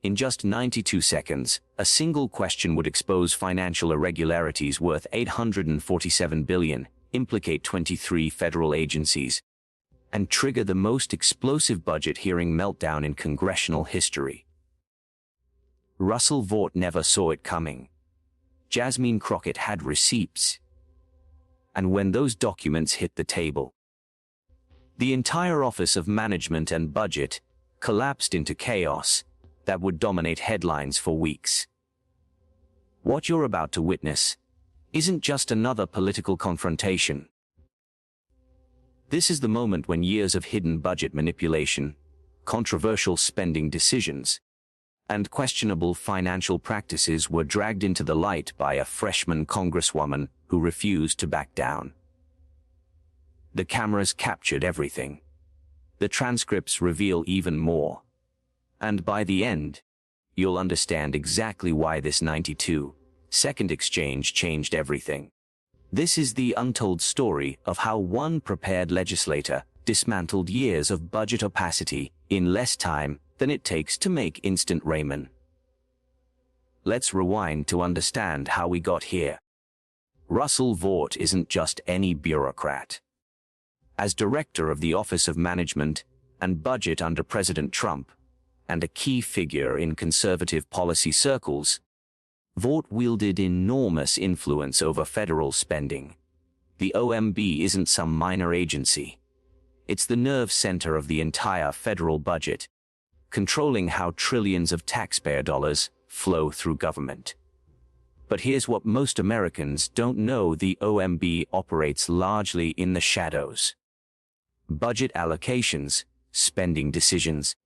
In just 92 seconds, a single question would expose financial irregularities worth $847 billion, implicate 23 federal agencies, and trigger the most explosive budget hearing meltdown in congressional history. Russell Vought never saw it coming. Jasmine Crockett had receipts. And when those documents hit the table, the entire Office of Management and Budget collapsed into chaos that would dominate headlines for weeks. What you're about to witness isn't just another political confrontation. This is the moment when years of hidden budget manipulation, controversial spending decisions, and questionable financial practices were dragged into the light by a freshman congresswoman who refused to back down. The cameras captured everything. The transcripts reveal even more. And by the end, you'll understand exactly why this 92-second exchange changed everything. This is the untold story of how one prepared legislator dismantled years of budget opacity in less time than it takes to make instant ramen. Let's rewind to understand how we got here. Russell Vought isn't just any bureaucrat. As director of the Office of Management and Budget under President Trump, and a key figure in conservative policy circles, Vought wielded enormous influence over federal spending. The OMB isn't some minor agency. It's the nerve center of the entire federal budget, controlling how trillions of taxpayer dollars flow through government. But here's what most Americans don't know: the OMB operates largely in the shadows. Budget allocations, spending decisions,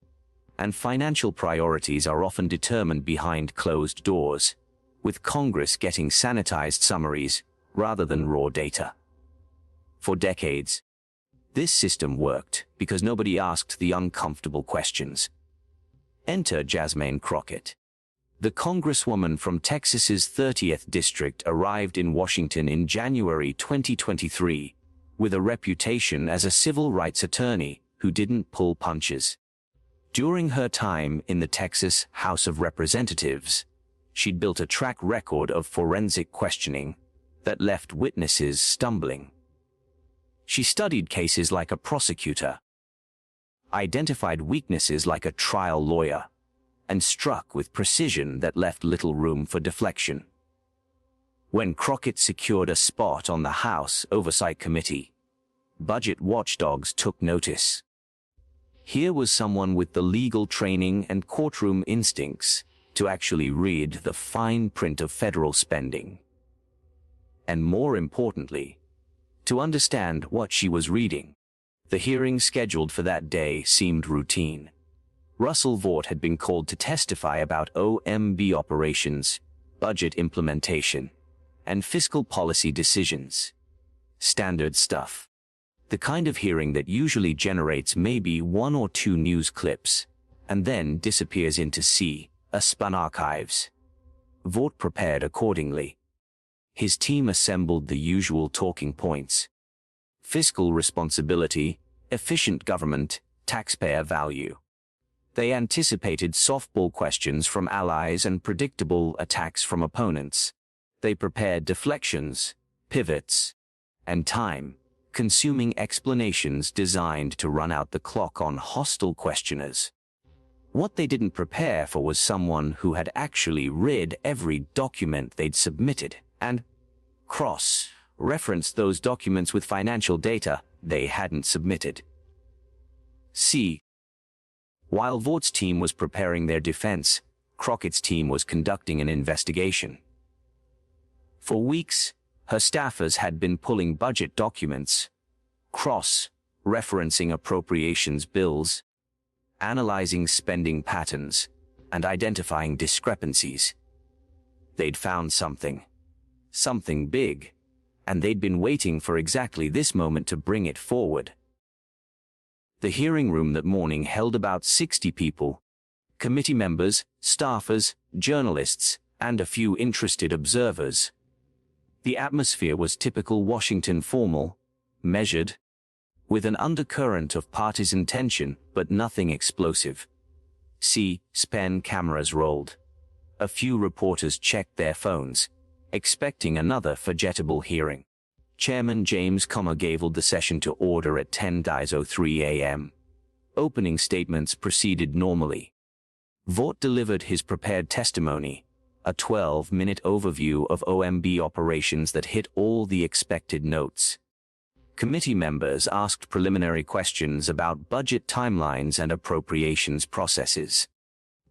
and financial priorities are often determined behind closed doors, with Congress getting sanitized summaries rather than raw data. For decades, this system worked because nobody asked the uncomfortable questions. Enter Jasmine Crockett. The Congresswoman from Texas's 30th District arrived in Washington in January 2023 with a reputation as a civil rights attorney who didn't pull punches. During her time in the Texas House of Representatives, she'd built a track record of forensic questioning that left witnesses stumbling. She studied cases like a prosecutor, identified weaknesses like a trial lawyer, and struck with precision that left little room for deflection. When Crockett secured a spot on the House Oversight Committee, budget watchdogs took notice. Here was someone with the legal training and courtroom instincts to actually read the fine print of federal spending. And more importantly, to understand what she was reading. The hearing scheduled for that day seemed routine. Russell Vought had been called to testify about OMB operations, budget implementation, and fiscal policy decisions. Standard stuff. The kind of hearing that usually generates maybe one or two news clips, and then disappears into spun archives. Vought prepared accordingly. His team assembled the usual talking points: fiscal responsibility, efficient government, taxpayer value. They anticipated softball questions from allies and predictable attacks from opponents. They prepared deflections, pivots, and time-consuming explanations designed to run out the clock on hostile questioners. What they didn't prepare for was someone who had actually read every document they'd submitted and cross-referenced those documents with financial data they hadn't submitted. While Vaught's team was preparing their defense, Crockett's team was conducting an investigation. For weeks, her staffers had been pulling budget documents, cross-referencing appropriations bills, analyzing spending patterns, and identifying discrepancies. They'd found something big, and they'd been waiting for exactly this moment to bring it forward. The hearing room that morning held about 60 people: committee members, staffers, journalists, and a few interested observers. The atmosphere was typical Washington: formal, measured, with an undercurrent of partisan tension, but nothing explosive. C-SPAN cameras rolled. A few reporters checked their phones, expecting another forgettable hearing. Chairman James gaveled the session to order at 10:03 a.m. Opening statements proceeded normally. Vought delivered his prepared testimony, a 12-minute overview of OMB operations that hit all the expected notes. Committee members asked preliminary questions about budget timelines and appropriations processes.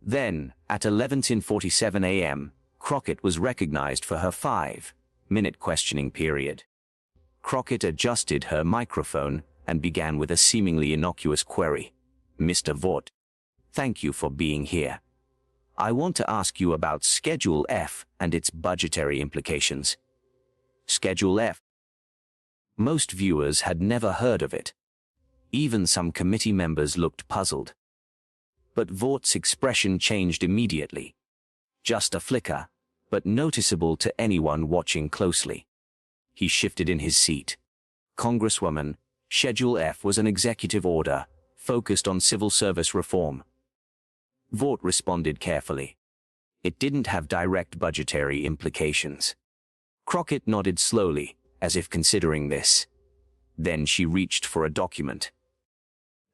Then, at 11:47 a.m., Crockett was recognized for her 5-minute questioning period. Crockett adjusted her microphone and began with a seemingly innocuous query. "Mr. Vought, thank you for being here. I want to ask you about Schedule F and its budgetary implications." Schedule F. Most viewers had never heard of it. Even some committee members looked puzzled. But Vaught's expression changed immediately. Just a flicker, but noticeable to anyone watching closely. He shifted in his seat. "Congresswoman, Schedule F was an executive order, focused on civil service reform." Vought responded carefully. "It didn't have direct budgetary implications." Crockett nodded slowly, as if considering this. Then she reached for a document.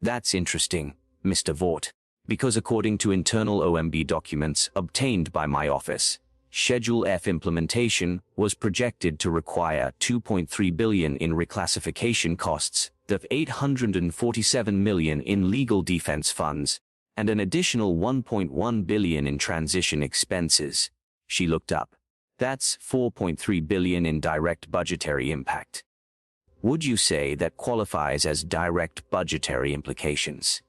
"That's interesting, Mr. Vought, because according to internal OMB documents obtained by my office, Schedule F implementation was projected to require $2.3 billion in reclassification costs, of $847 million in legal defense funds, and an additional $1.1 billion in transition expenses." She looked up. "That's $4.3 billion in direct budgetary impact. Would you say that qualifies as direct budgetary implications?"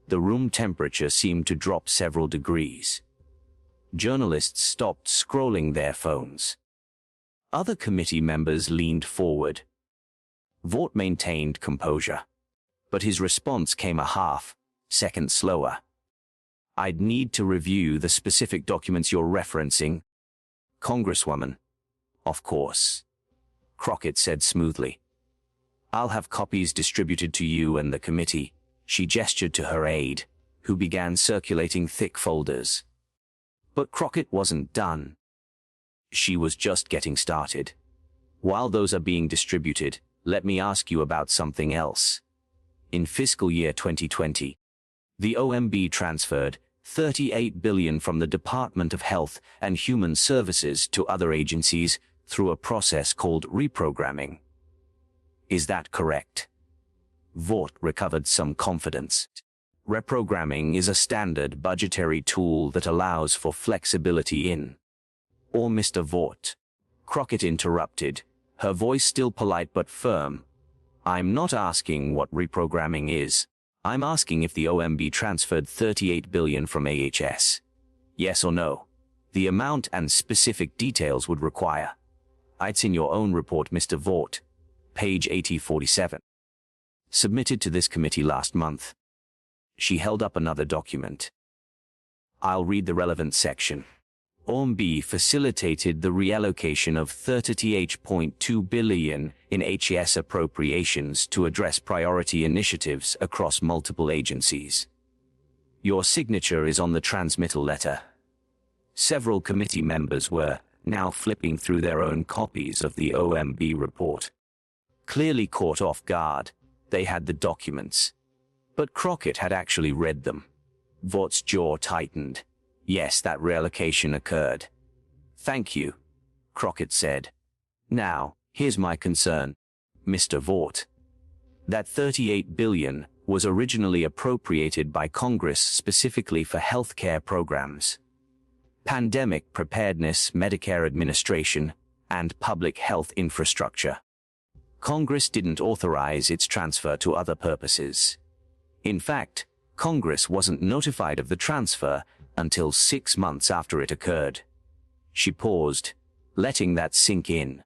The room temperature seemed to drop several degrees. Journalists stopped scrolling their phones. Other committee members leaned forward. Vought maintained composure, but his response came a half-second slower. "I'd need to review the specific documents you're referencing, Congresswoman." "Of course," Crockett said smoothly. "I'll have copies distributed to you and the committee." She gestured to her aide, who began circulating thick folders. But Crockett wasn't done. She was just getting started. "While those are being distributed, let me ask you about something else. In fiscal year 2020, the OMB transferred $38 billion from the Department of Health and Human Services to other agencies through a process called reprogramming. Is that correct?" Vought recovered some confidence. "Reprogramming is a standard budgetary tool that allows for flexibility in." "Or Mr. Vought," Crockett interrupted, her voice still polite but firm. "I'm not asking what reprogramming is. I'm asking if the OMB transferred $38 billion from AHS. Yes or no? The amount and specific details would require. It's in your own report, Mr. Vought, page 8047. Submitted to this committee last month." She held up another document. "I'll read the relevant section. OMB facilitated the reallocation of $38.2 billion in HES appropriations to address priority initiatives across multiple agencies. Your signature is on the transmittal letter." Several committee members were now flipping through their own copies of the OMB report. Clearly caught off guard, they had the documents. But Crockett had actually read them. Vaught's jaw tightened. "Yes, that reallocation occurred." "Thank you," Crockett said. "Now, here's my concern, Mr. Vought. That $38 billion was originally appropriated by Congress specifically for healthcare programs. Pandemic preparedness, Medicare administration, and public health infrastructure. Congress didn't authorize its transfer to other purposes. In fact, Congress wasn't notified of the transfer until 6 months after it occurred." She paused, letting that sink in.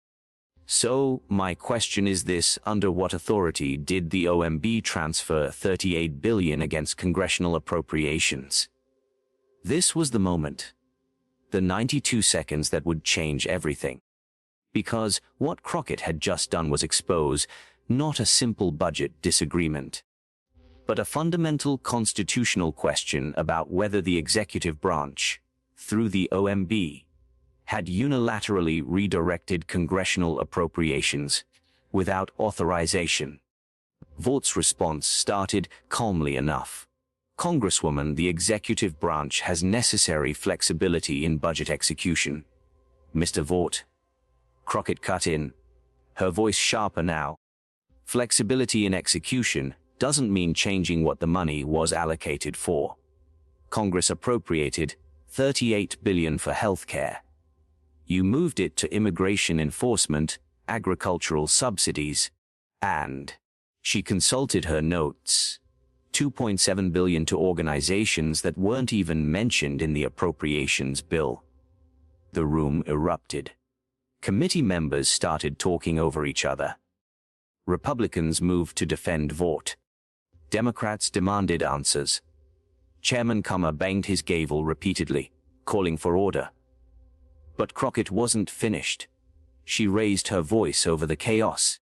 "So, my question is this: under what authority did the OMB transfer $38 billion against congressional appropriations?" This was the moment. The 92 seconds that would change everything. Because what Crockett had just done was expose not a simple budget disagreement. but a fundamental constitutional question about whether the executive branch, through the OMB, had unilaterally redirected congressional appropriations without authorization. Vaught's response started calmly enough. Congresswoman, the executive branch has necessary flexibility in budget execution. Mr. Vought. Crockett cut in, her voice sharper now. Flexibility in execution doesn't mean changing what the money was allocated for. Congress appropriated $38 billion for healthcare. You moved it to immigration enforcement, agricultural subsidies, and she consulted her notes. $2.7 billion to organizations that weren't even mentioned in the appropriations bill. The room erupted. Committee members started talking over each other. Republicans moved to defend Vought. Democrats demanded answers. Chairman Comer banged his gavel repeatedly, calling for order. But Crockett wasn't finished. She raised her voice over the chaos.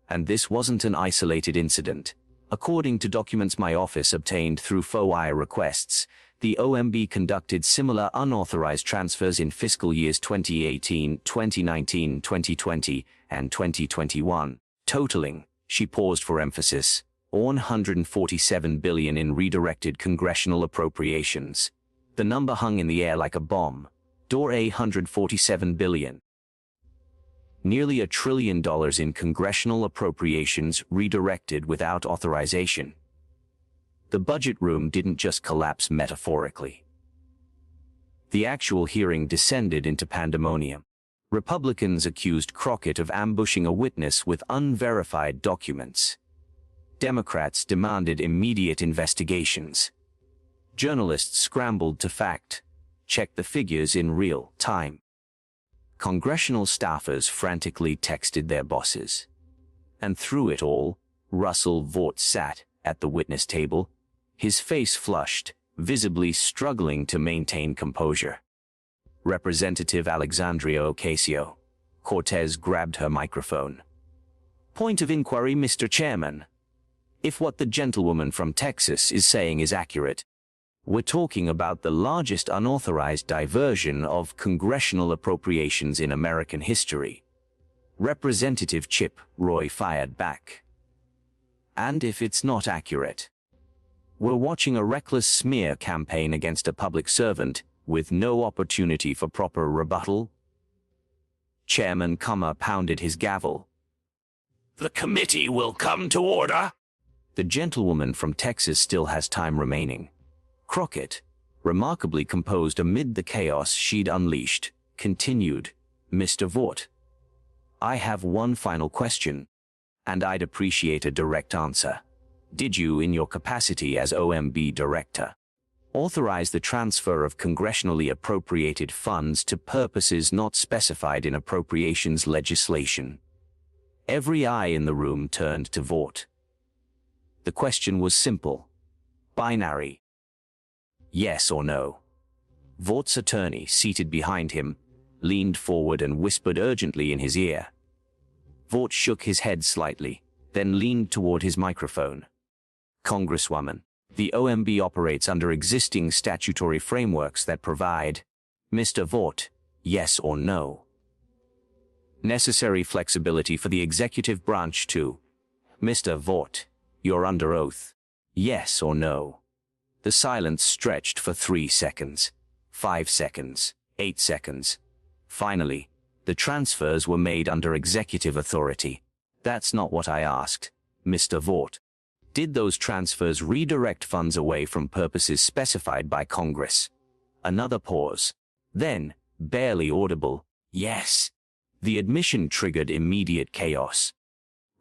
And this wasn't an isolated incident. According to documents my office obtained through FOIA requests, the OMB conducted similar unauthorized transfers in fiscal years 2018, 2019, 2020, and 2021, totaling, she paused for emphasis, $147 billion in redirected congressional appropriations. The number hung in the air like a bomb. $147 billion. Nearly $1 trillion in congressional appropriations redirected without authorization. The budget room didn't just collapse metaphorically. The actual hearing descended into pandemonium. Republicans accused Crockett of ambushing a witness with unverified documents. Democrats demanded immediate investigations. Journalists scrambled to fact-check the figures in real time. Congressional staffers frantically texted their bosses. And through it all, Russell Vought sat at the witness table, his face flushed, visibly struggling to maintain composure. Representative Alexandria Ocasio-Cortez grabbed her microphone. Point of inquiry, Mr. Chairman. If what the gentlewoman from Texas is saying is accurate, we're talking about the largest unauthorized diversion of congressional appropriations in American history. Representative Chip Roy fired back. And if it's not accurate, we're watching a reckless smear campaign against a public servant with no opportunity for proper rebuttal. Chairman Comer pounded his gavel. The committee will come to order. The gentlewoman from Texas still has time remaining. Crockett, remarkably composed amid the chaos she'd unleashed, continued, Mr. Vought, I have one final question, and I'd appreciate a direct answer. Did you, in your capacity as OMB Director, authorize the transfer of congressionally appropriated funds to purposes not specified in appropriations legislation? Every eye in the room turned to Vought. The question was simple, binary. Yes or no. Vaught's attorney, seated behind him, leaned forward and whispered urgently in his ear. Vought shook his head slightly, then leaned toward his microphone. Congresswoman, the OMB operates under existing statutory frameworks that provide, Mr. Vought, yes or no. Necessary flexibility for the executive branch to, Mr. Vought, you're under oath, yes or no. The silence stretched for 3 seconds, 5 seconds, 8 seconds. Finally, the transfers were made under executive authority. That's not what I asked, Mr. Vought. Did those transfers redirect funds away from purposes specified by Congress? Another pause. Then, barely audible, yes. The admission triggered immediate chaos.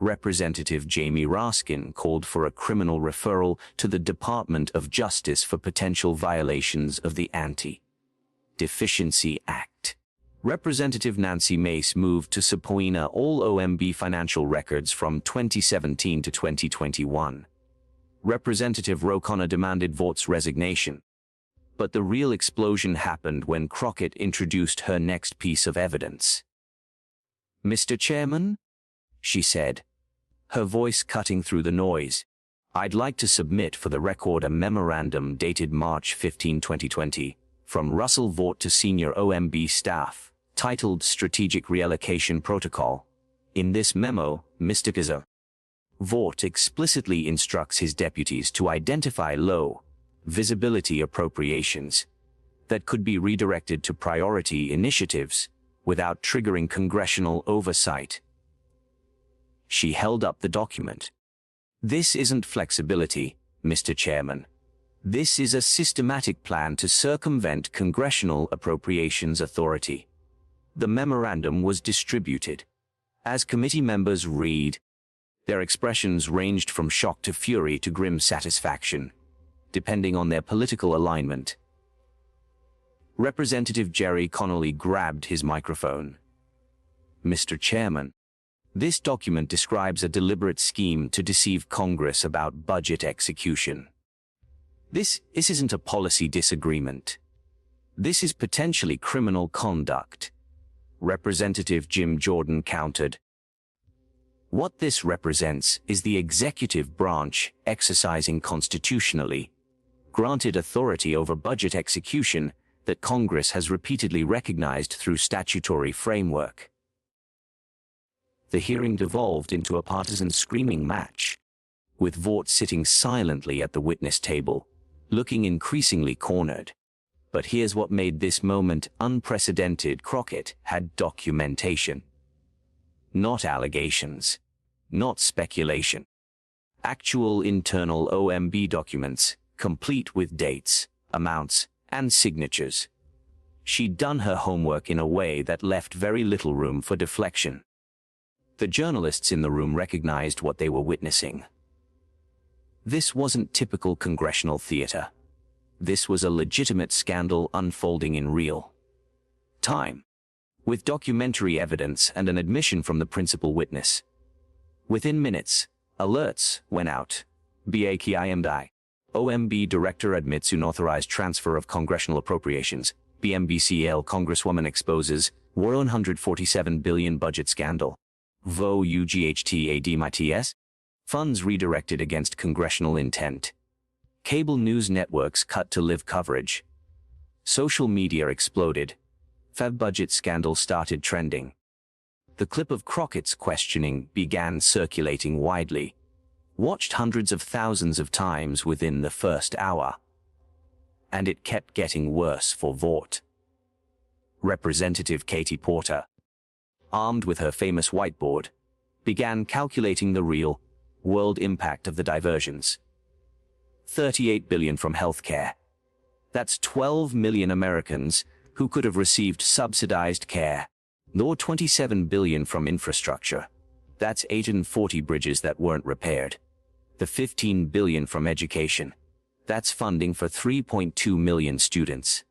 Representative Jamie Raskin called for a criminal referral to the Department of Justice for potential violations of the Anti-Deficiency Act. Representative Nancy Mace moved to subpoena all OMB financial records from 2017 to 2021. Representative Ro Khanna demanded Vaught's resignation. But the real explosion happened when Crockett introduced her next piece of evidence. Mr. Chairman, she said, her voice cutting through the noise, I'd like to submit for the record a memorandum dated March 15, 2020, from Russell Vought to senior OMB staff, titled Strategic Reallocation Protocol. In this memo, Mr. Vought explicitly instructs his deputies to identify low-visibility appropriations that could be redirected to priority initiatives without triggering congressional oversight. She held up the document. This isn't flexibility, Mr. Chairman. This is a systematic plan to circumvent congressional appropriations authority. The memorandum was distributed. As committee members read, their expressions ranged from shock to fury to grim satisfaction, depending on their political alignment. Representative Jerry Connolly grabbed his microphone. Mr. Chairman, this document describes a deliberate scheme to deceive Congress about budget execution. This isn't a policy disagreement. This is potentially criminal conduct. Representative Jim Jordan countered. What this represents is the executive branch exercising constitutionally granted authority over budget execution that Congress has repeatedly recognized through statutory framework. The hearing devolved into a partisan screaming match, with Vought sitting silently at the witness table, looking increasingly cornered. But here's what made this moment unprecedented. Crockett had documentation. Not allegations. Not speculation. Actual internal OMB documents, complete with dates, amounts, and signatures. She'd done her homework in a way that left very little room for deflection. The journalists in the room recognized what they were witnessing. This wasn't typical congressional theater. This was a legitimate scandal unfolding in real time, with documentary evidence and an admission from the principal witness. Within minutes, alerts went out. BAKIMDI. OMB Director admits unauthorized transfer of congressional appropriations. BMBCL Congresswoman exposes $147 billion budget scandal. VO UGHTADMITS. Funds redirected against congressional intent. Cable news networks cut to live coverage. Social media exploded. Feb budget scandal started trending. The clip of Crockett's questioning began circulating widely, watched hundreds of thousands of times within the first hour. And it kept getting worse for Vought. Representative Katie Porter, armed with her famous whiteboard, began calculating the real-world impact of the diversions. $38 billion from healthcare. That's 12 million Americans who could have received subsidized care. Nor $27 billion from infrastructure. That's 840 bridges that weren't repaired. The $15 billion from education. That's funding for 3.2 million students.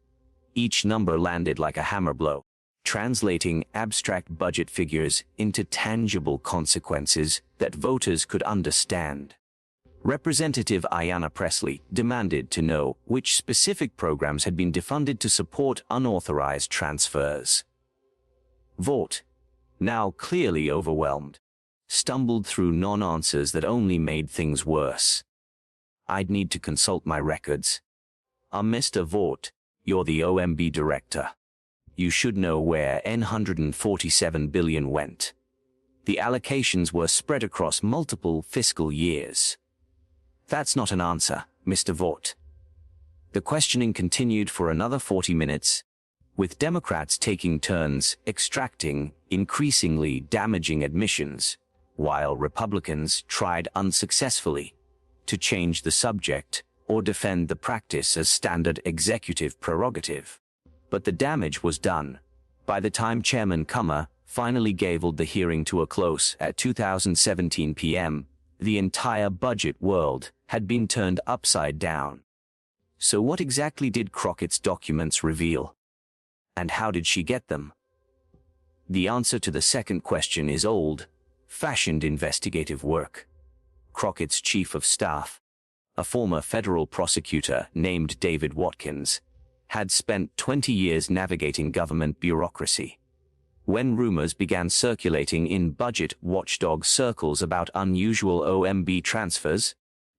Each number landed like a hammer blow, translating abstract budget figures into tangible consequences that voters could understand. Representative Ayanna Pressley demanded to know which specific programs had been defunded to support unauthorized transfers. Vought, now clearly overwhelmed, stumbled through non-answers that only made things worse. I'd need to consult my records. Mr. Vought, you're the OMB Director. You should know where $147 billion went. The allocations were spread across multiple fiscal years. That's not an answer, Mr. Vought. The questioning continued for another 40 minutes, with Democrats taking turns extracting increasingly damaging admissions, while Republicans tried unsuccessfully to change the subject or defend the practice as standard executive prerogative. But the damage was done. By the time Chairman Comer finally gavelled the hearing to a close at 2017 p.m., the entire budget world had been turned upside down. So what exactly did Crockett's documents reveal? And how did she get them? The answer to the second question is old-fashioned investigative work. Crockett's chief of staff, a former federal prosecutor named David Watkins, had spent 20 years navigating government bureaucracy. When rumors began circulating in budget watchdog circles about unusual OMB transfers,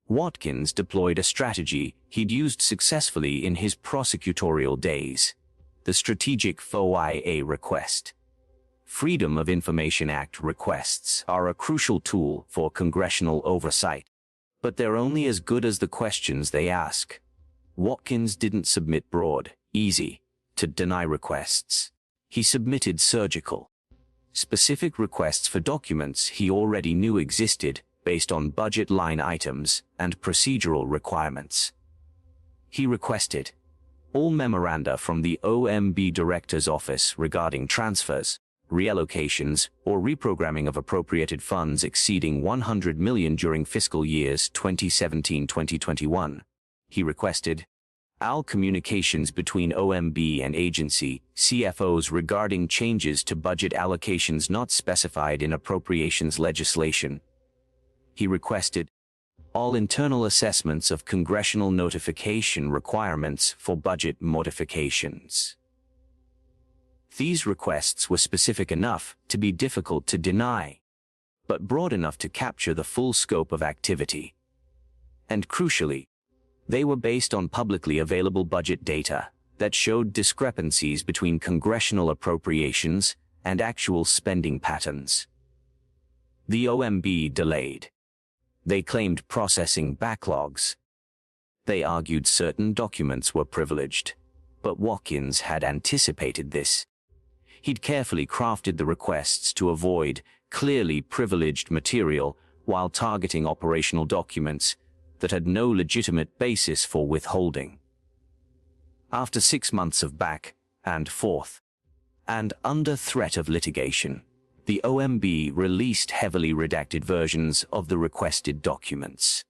Watkins deployed a strategy he'd used successfully in his prosecutorial days: the Strategic FOIA request. Freedom of Information Act requests are a crucial tool for congressional oversight, but they're only as good as the questions they ask. Watkins didn't submit broad, easy to deny requests. He submitted surgical, specific requests for documents he already knew existed based on budget line items and procedural requirements. He requested all memoranda from the OMB Director's office regarding transfers, reallocations, or reprogramming of appropriated funds exceeding $100 million during fiscal years 2017-2021. He requested all communications between OMB and agency CFOs regarding changes to budget allocations not specified in appropriations legislation. He requested all internal assessments of congressional notification requirements for budget modifications. These requests were specific enough to be difficult to deny, but broad enough to capture the full scope of activity. And crucially, they were based on publicly available budget data that showed discrepancies between congressional appropriations and actual spending patterns. The OMB delayed. They claimed processing backlogs. They argued certain documents were privileged, but Watkins had anticipated this. He'd carefully crafted the requests to avoid clearly privileged material while targeting operational documents that had no legitimate basis for withholding. After 6 months of back and forth, and under threat of litigation, the OMB released heavily redacted versions of the requested documents.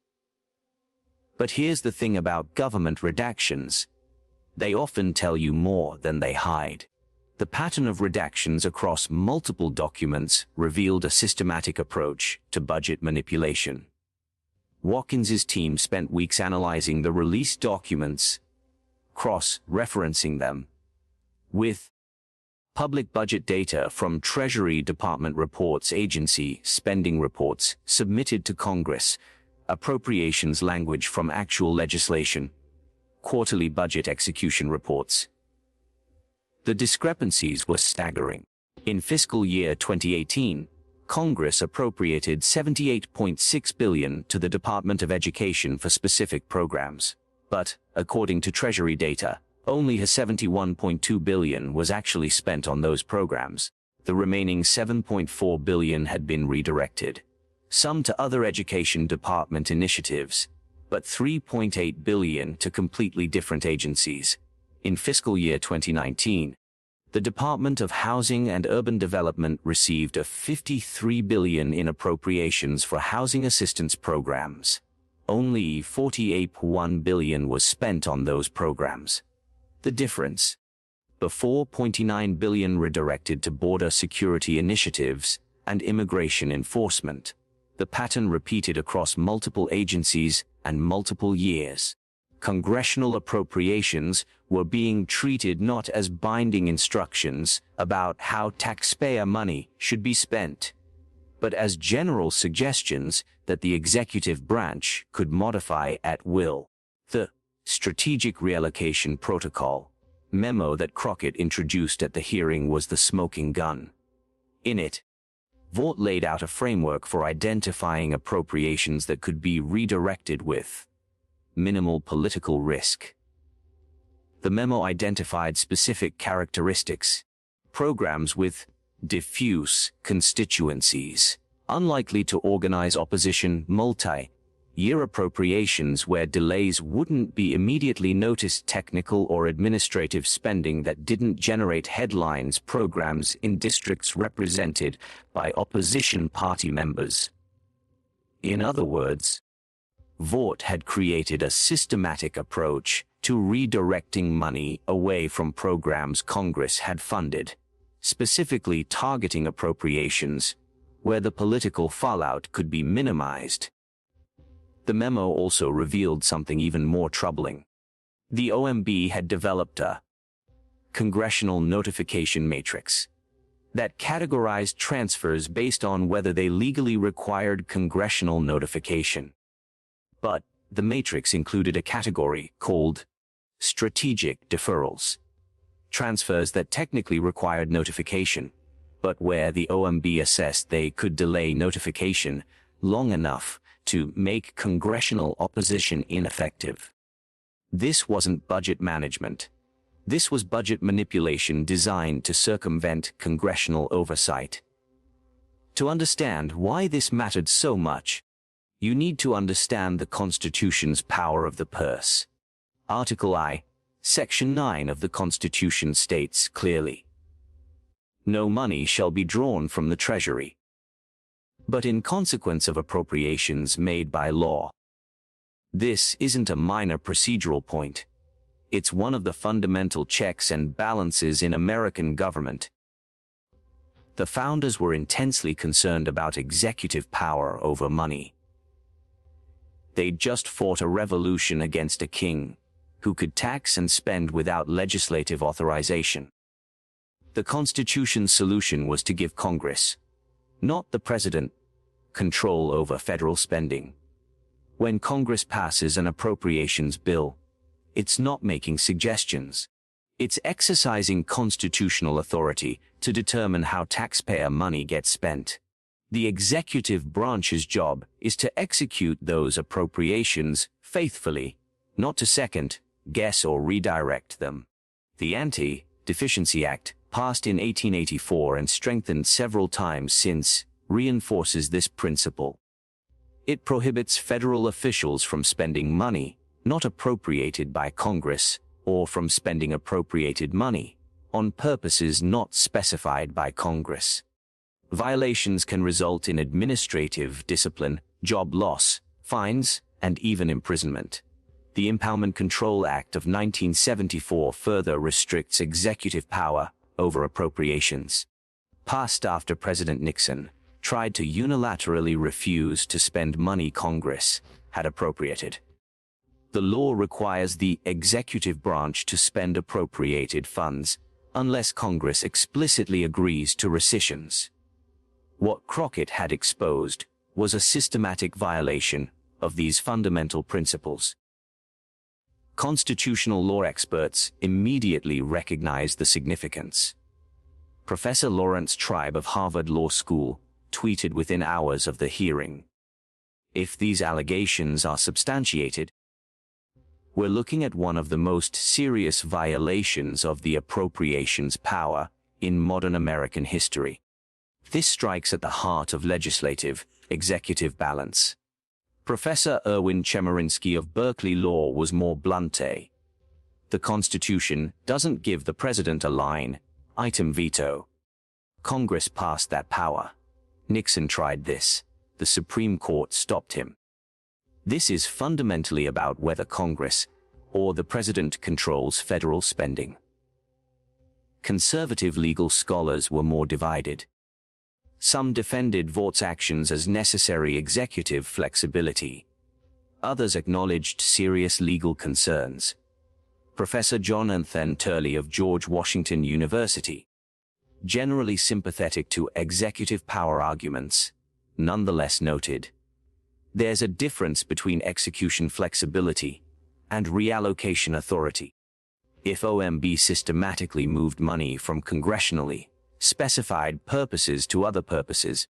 But here's the thing about government redactions: they often tell you more than they hide. The pattern of redactions across multiple documents revealed a systematic approach to budget manipulation. Watkins's team spent weeks analyzing the released documents, cross-referencing them with public budget data from Treasury Department reports, agency spending reports submitted to Congress, appropriations language from actual legislation, quarterly budget execution reports. The discrepancies were staggering. In fiscal year 2018, Congress appropriated $78.6 billion to the Department of Education for specific programs. But, according to Treasury data, only $71.2 billion was actually spent on those programs. The remaining $7.4 billion had been redirected, some to other education department initiatives, but $3.8 billion to completely different agencies. In fiscal year 2019, the Department of Housing and Urban Development received a $53 billion in appropriations for housing assistance programs. Only $48.1 billion was spent on those programs. The difference: the $4.9 billion redirected to border security initiatives and immigration enforcement. The pattern repeated across multiple agencies and multiple years. Congressional appropriations were being treated not as binding instructions about how taxpayer money should be spent, but as general suggestions that the executive branch could modify at will. The Strategic Reallocation Protocol memo that Crockett introduced at the hearing was the smoking gun. In it, Vought laid out a framework for identifying appropriations that could be redirected with minimal political risk. The memo identified specific characteristics: programs with diffuse constituencies, unlikely to organize opposition, multi-year appropriations where delays wouldn't be immediately noticed, technical or administrative spending that didn't generate headlines, programs in districts represented by opposition party members. In other words, Vought had created a systematic approach to redirecting money away from programs Congress had funded, specifically targeting appropriations where the political fallout could be minimized. The memo also revealed something even more troubling. The OMB had developed a congressional notification matrix that categorized transfers based on whether they legally required congressional notification. But the matrix included a category called strategic deferrals, transfers that technically required notification, but where the OMB assessed they could delay notification long enough to make congressional opposition ineffective. This wasn't budget management. This was budget manipulation designed to circumvent congressional oversight. To understand why this mattered so much, you need to understand the Constitution's power of the purse. Article I, Section 9 of the Constitution states clearly, "No money shall be drawn from the Treasury, but in consequence of appropriations made by law." This isn't a minor procedural point. It's one of the fundamental checks and balances in American government. The founders were intensely concerned about executive power over money. They'd just fought a revolution against a king who could tax and spend without legislative authorization. The Constitution's solution was to give Congress, not the president, control over federal spending. When Congress passes an appropriations bill, it's not making suggestions. It's exercising constitutional authority to determine how taxpayer money gets spent. The executive branch's job is to execute those appropriations faithfully, not to second, guess or redirect them. The Anti-Deficiency Act, passed in 1884 and strengthened several times since, reinforces this principle. It prohibits federal officials from spending money not appropriated by Congress, or from spending appropriated money on purposes not specified by Congress. Violations can result in administrative discipline, job loss, fines, and even imprisonment. The Impoundment Control Act of 1974 further restricts executive power over appropriations. Passed after President Nixon tried to unilaterally refuse to spend money Congress had appropriated. The law requires the executive branch to spend appropriated funds unless Congress explicitly agrees to rescissions. What Crockett had exposed was a systematic violation of these fundamental principles. Constitutional law experts immediately recognized the significance. Professor Lawrence Tribe of Harvard Law School tweeted within hours of the hearing, "If these allegations are substantiated, we're looking at one of the most serious violations of the appropriations power in modern American history. This strikes at the heart of legislative-executive balance." Professor Erwin Chemerinsky of Berkeley Law was more blunt. The Constitution doesn't give the president a line-item veto. Congress passed that power. Nixon tried this. The Supreme Court stopped him. This is fundamentally about whether Congress or the president controls federal spending. Conservative legal scholars were more divided. Some defended Vaught's actions as necessary executive flexibility. Others acknowledged serious legal concerns. Professor John Anthony Turley of George Washington University, generally sympathetic to executive power arguments, nonetheless noted, "There's a difference between execution flexibility and reallocation authority. If OMB systematically moved money from congressionally specified purposes to other purposes,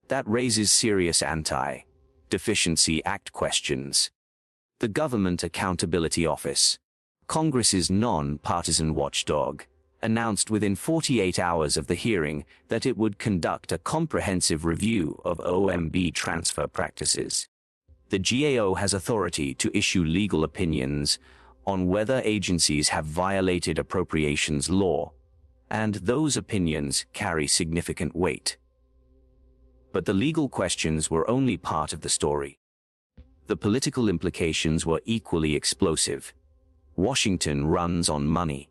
that raises serious Anti-Deficiency Act questions." The Government Accountability Office, Congress's non-partisan watchdog, announced within 48 hours of the hearing that it would conduct a comprehensive review of OMB transfer practices. The GAO has authority to issue legal opinions on whether agencies have violated appropriations law, and those opinions carry significant weight. But the legal questions were only part of the story. The political implications were equally explosive. Washington runs on money.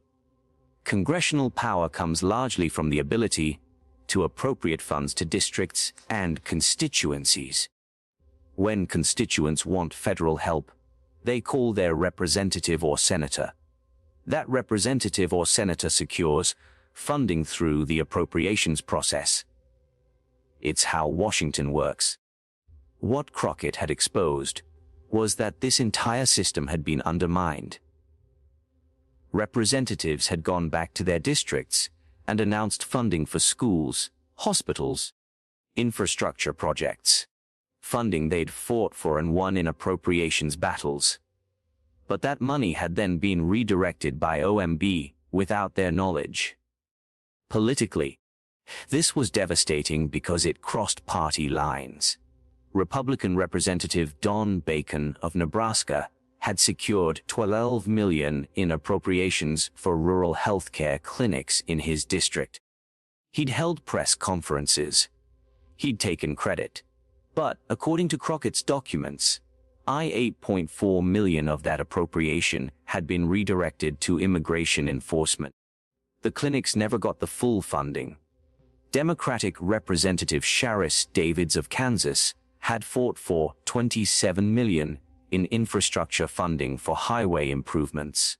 Congressional power comes largely from the ability to appropriate funds to districts and constituencies. When constituents want federal help, they call their representative or senator. That representative or senator secures funding through the appropriations process. It's how Washington works. What Crockett had exposed was that this entire system had been undermined. Representatives had gone back to their districts and announced funding for schools, hospitals, infrastructure projects, funding they'd fought for and won in appropriations battles. But that money had then been redirected by OMB without their knowledge. Politically, this was devastating because it crossed party lines. Republican Representative Don Bacon of Nebraska had secured $12 million in appropriations for rural health care clinics in his district. He'd held press conferences. He'd taken credit. But, according to Crockett's documents, $8.4 million of that appropriation had been redirected to immigration enforcement. The clinics never got the full funding. Democratic Representative Sharis Davids of Kansas had fought for $27 million in infrastructure funding for highway improvements.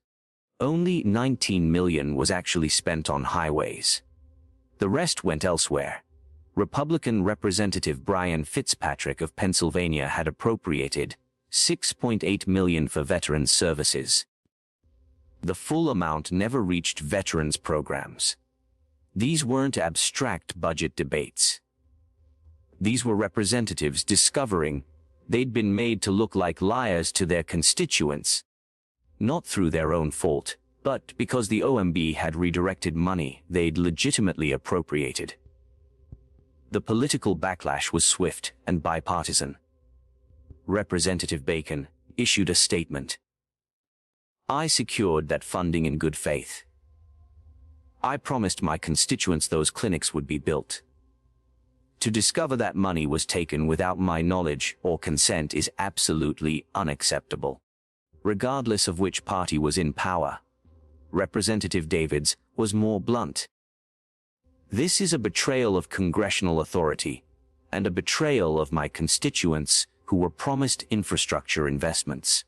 Only $19 million was actually spent on highways. The rest went elsewhere. Republican Representative Brian Fitzpatrick of Pennsylvania had appropriated $6.8 million for veterans services. The full amount never reached veterans programs. These weren't abstract budget debates. These were representatives discovering they'd been made to look like liars to their constituents, not through their own fault, but because the OMB had redirected money they'd legitimately appropriated. The political backlash was swift and bipartisan. Representative Bacon issued a statement. "I secured that funding in good faith. I promised my constituents those clinics would be built. To discover that money was taken without my knowledge or consent is absolutely unacceptable, regardless of which party was in power." Representative Davids was more blunt. "This is a betrayal of congressional authority and a betrayal of my constituents who were promised infrastructure investments.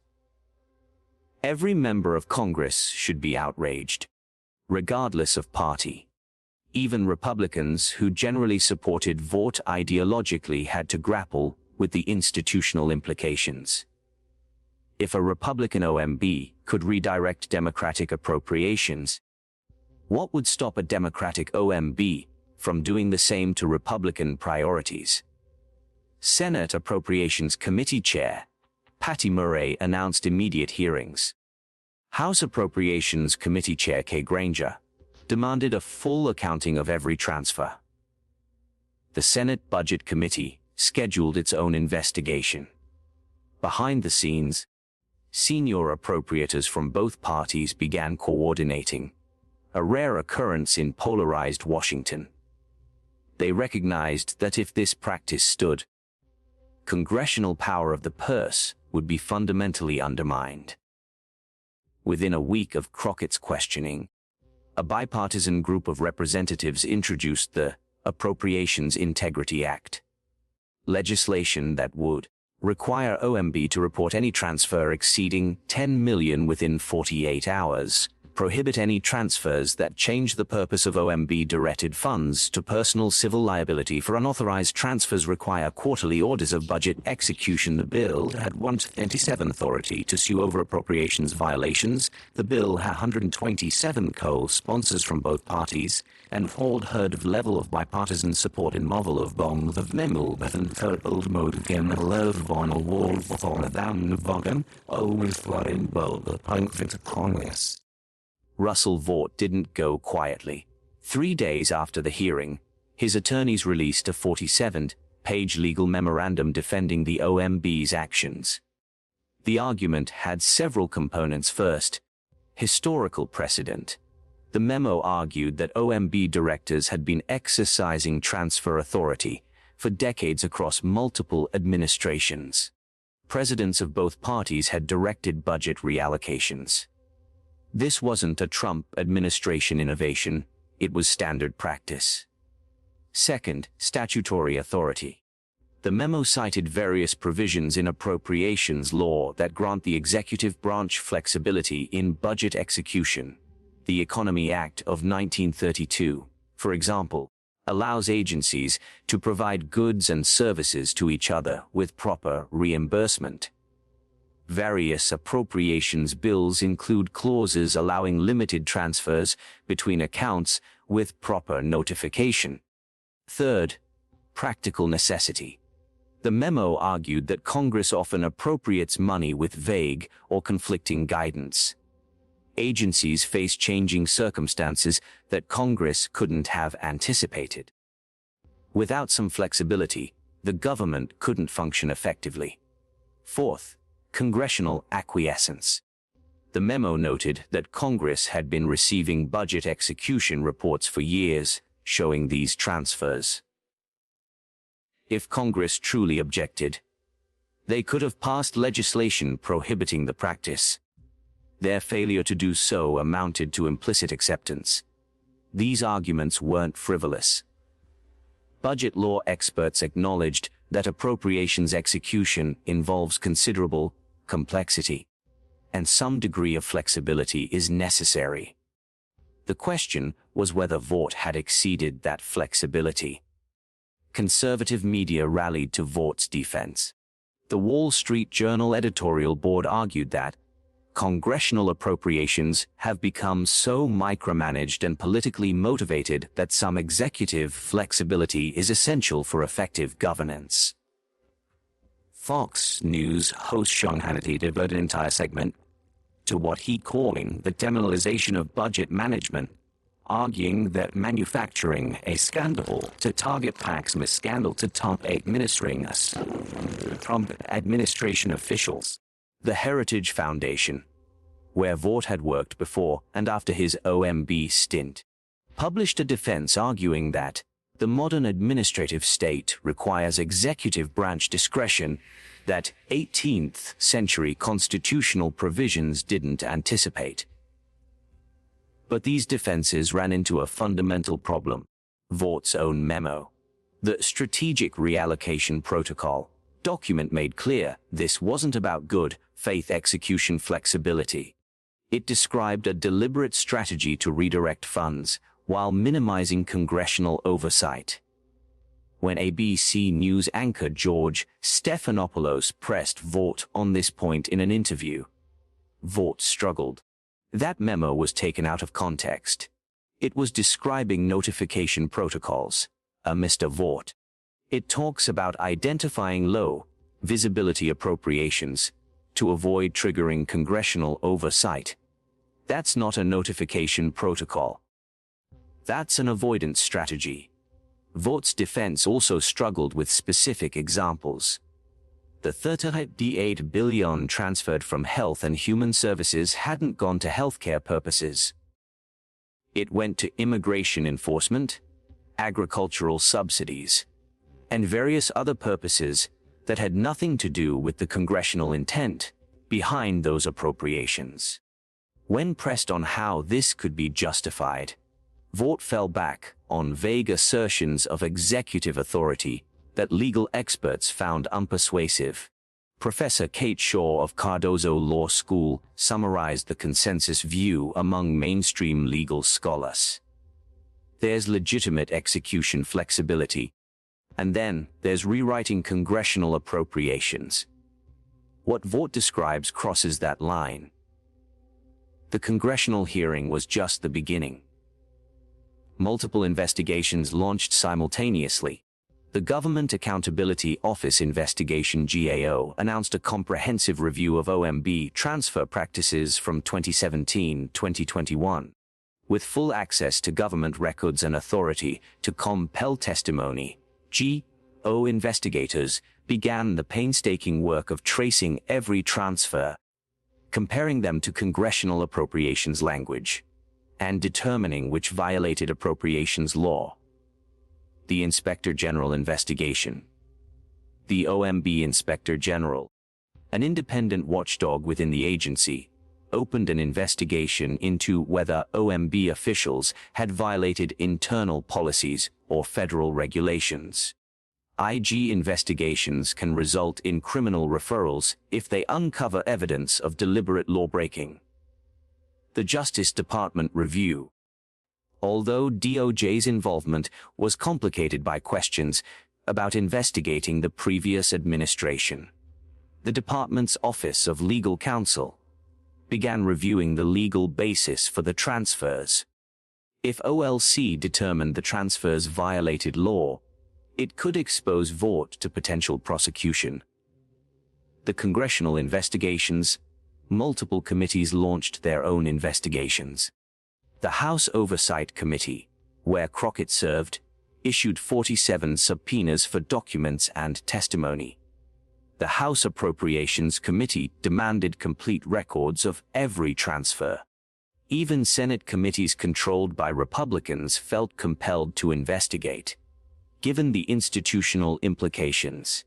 Every member of Congress should be outraged, regardless of party. Even Republicans who generally supported Vought ideologically had to grapple with the institutional implications. If a Republican OMB could redirect Democratic appropriations, what would stop a Democratic OMB from doing the same to Republican priorities?" Senate Appropriations Committee Chair Patty Murray announced immediate hearings. House Appropriations Committee Chair Kay Granger demanded a full accounting of every transfer. The Senate Budget Committee scheduled its own investigation. Behind the scenes, senior appropriators from both parties began coordinating, a rare occurrence in polarized Washington. They recognized that if this practice stood, congressional power of the purse would be fundamentally undermined. Within a week of Crockett's questioning, a bipartisan group of representatives introduced the Appropriations Integrity Act, legislation that would require OMB to report any transfer exceeding $10 million within 48 hours, prohibit any transfers that change the purpose of OMB-directed funds to personal civil liability for unauthorized transfers, require quarterly orders of budget execution. The bill had 127 authority to sue over appropriations violations. The bill had 127 co-sponsors from both parties, and hold heard of level of bipartisan support in Marvel of Bong the Vnemel Bethen Old Mode Love Von Wall Von Adam Vogan always flying bold the punk Congress. Russell Vought didn't go quietly. 3 days after the hearing, his attorneys released a 47-page legal memorandum defending the OMB's actions. The argument had several components. First, historical precedent. The memo argued that OMB directors had been exercising transfer authority for decades across multiple administrations. Presidents of both parties had directed budget reallocations. This wasn't a Trump administration innovation, it was standard practice. Second, statutory authority. The memo cited various provisions in appropriations law that grant the executive branch flexibility in budget execution. The Economy Act of 1932, for example, allows agencies to provide goods and services to each other with proper reimbursement. Various appropriations bills include clauses allowing limited transfers between accounts with proper notification. Third, practical necessity. The memo argued that Congress often appropriates money with vague or conflicting guidance. Agencies face changing circumstances that Congress couldn't have anticipated. Without some flexibility, the government couldn't function effectively. Fourth, congressional acquiescence. The memo noted that Congress had been receiving budget execution reports for years, showing these transfers. If Congress truly objected, they could have passed legislation prohibiting the practice. Their failure to do so amounted to implicit acceptance. These arguments weren't frivolous. Budget law experts acknowledged that appropriations execution involves considerable complexity, and some degree of flexibility is necessary. The question was whether Vought had exceeded that flexibility. Conservative media rallied to Vaught's defense. The Wall Street Journal editorial board argued that congressional appropriations have become so micromanaged and politically motivated that some executive flexibility is essential for effective governance. Fox News host Sean Hannity devoted an entire segment to what he calling the demonization of budget management, arguing that manufacturing a scandal to target PACs a scandal to Trump administration officials. The Heritage Foundation, where Vought had worked before and after his OMB stint, published a defense arguing that the modern administrative state requires executive branch discretion that 18th century constitutional provisions didn't anticipate. But these defenses ran into a fundamental problem: Vaught's own memo. The Strategic Reallocation Protocol document made clear this wasn't about good faith execution flexibility. It described a deliberate strategy to redirect funds while minimizing congressional oversight. When ABC News anchor George Stephanopoulos pressed Vought on this point in an interview, Vought struggled. That memo was taken out of context. It was describing notification protocols, Mr. Vought. It talks about identifying low visibility appropriations to avoid triggering congressional oversight. That's not a notification protocol. That's an avoidance strategy. Vaught's defense also struggled with specific examples. The $38 billion transferred from Health and Human Services hadn't gone to healthcare purposes. It went to immigration enforcement, agricultural subsidies, and various other purposes that had nothing to do with the congressional intent behind those appropriations. When pressed on how this could be justified, Vought fell back on vague assertions of executive authority that legal experts found unpersuasive. Professor Kate Shaw of Cardozo Law School summarized the consensus view among mainstream legal scholars. There's legitimate execution flexibility, and then there's rewriting congressional appropriations. What Vought describes crosses that line. The congressional hearing was just the beginning. Multiple investigations launched simultaneously. The Government Accountability Office investigation (GAO) announced a comprehensive review of OMB transfer practices from 2017-2021. With full access to government records and authority to compel testimony, GAO investigators began the painstaking work of tracing every transfer, comparing them to congressional appropriations language, and determining which violated appropriations law. The Inspector General investigation. The OMB Inspector General, an independent watchdog within the agency, opened an investigation into whether OMB officials had violated internal policies or federal regulations. IG investigations can result in criminal referrals if they uncover evidence of deliberate lawbreaking. The Justice Department review. Although DOJ's involvement was complicated by questions about investigating the previous administration, the department's Office of Legal Counsel began reviewing the legal basis for the transfers. If OLC determined the transfers violated law, it could expose Vought to potential prosecution. The congressional investigations, multiple committees launched their own investigations. The House Oversight Committee, where Crockett served, issued 47 subpoenas for documents and testimony. The House Appropriations Committee demanded complete records of every transfer. Even Senate committees controlled by Republicans felt compelled to investigate. Given the institutional implications,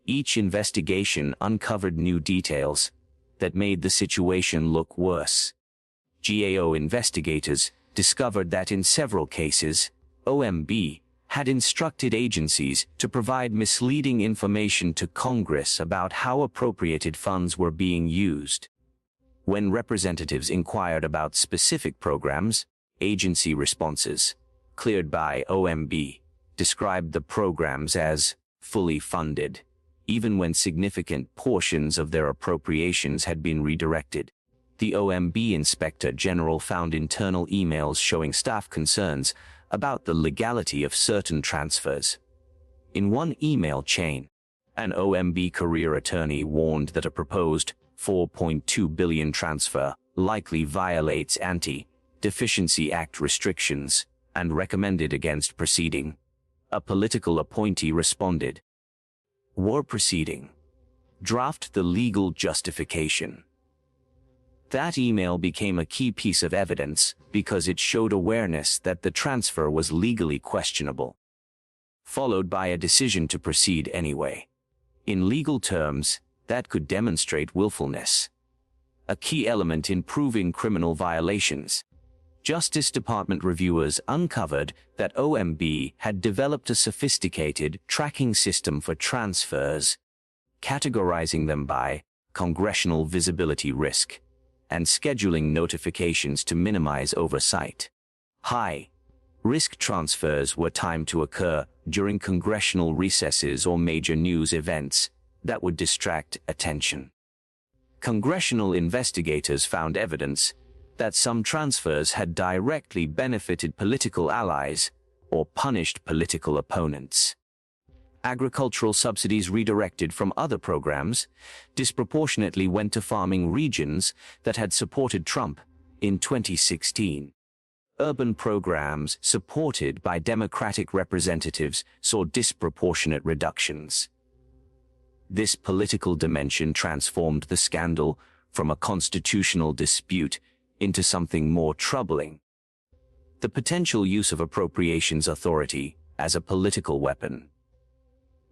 each investigation uncovered new details that made the situation look worse. GAO investigators discovered that in several cases, OMB had instructed agencies to provide misleading information to Congress about how appropriated funds were being used. When representatives inquired about specific programs, agency responses, cleared by OMB, described the programs as fully funded, even when significant portions of their appropriations had been redirected. The OMB Inspector General found internal emails showing staff concerns about the legality of certain transfers. In one email chain, an OMB career attorney warned that a proposed $4.2 billion transfer likely violates Anti-Deficiency Act restrictions and recommended against proceeding. A political appointee responded, "War proceeding. Draft the legal justification." That email became a key piece of evidence because it showed awareness that the transfer was legally questionable, followed by a decision to proceed anyway. In legal terms, that could demonstrate willfulness, a key element in proving criminal violations. Justice Department reviewers uncovered that OMB had developed a sophisticated tracking system for transfers, categorizing them by congressional visibility risk and scheduling notifications to minimize oversight. High-risk transfers were timed to occur during congressional recesses or major news events that would distract attention. Congressional investigators found evidence that some transfers had directly benefited political allies or punished political opponents. Agricultural subsidies redirected from other programs disproportionately went to farming regions that had supported Trump in 2016. Urban programs supported by Democratic representatives saw disproportionate reductions. This political dimension transformed the scandal from a constitutional dispute into something more troubling: the potential use of appropriations authority as a political weapon.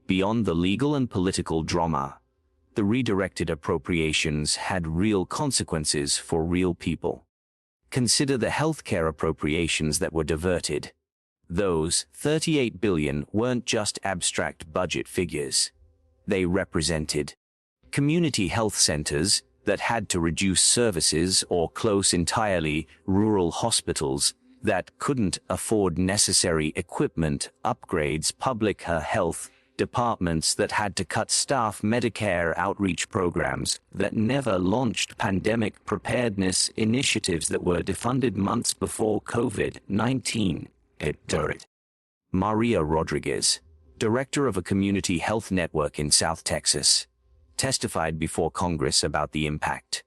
Beyond the legal and political drama, the redirected appropriations had real consequences for real people. Consider the healthcare appropriations that were diverted. Those $38 billion weren't just abstract budget figures. They represented community health centers that had to reduce services or close entirely rural hospitals that couldn't afford necessary equipment upgrades, public health departments that had to cut staff, Medicare outreach programs that never launched pandemic preparedness initiatives that were defunded months before COVID-19 hit. Maria Rodriguez, director of a community health network in South Texas, testified before Congress about the impact.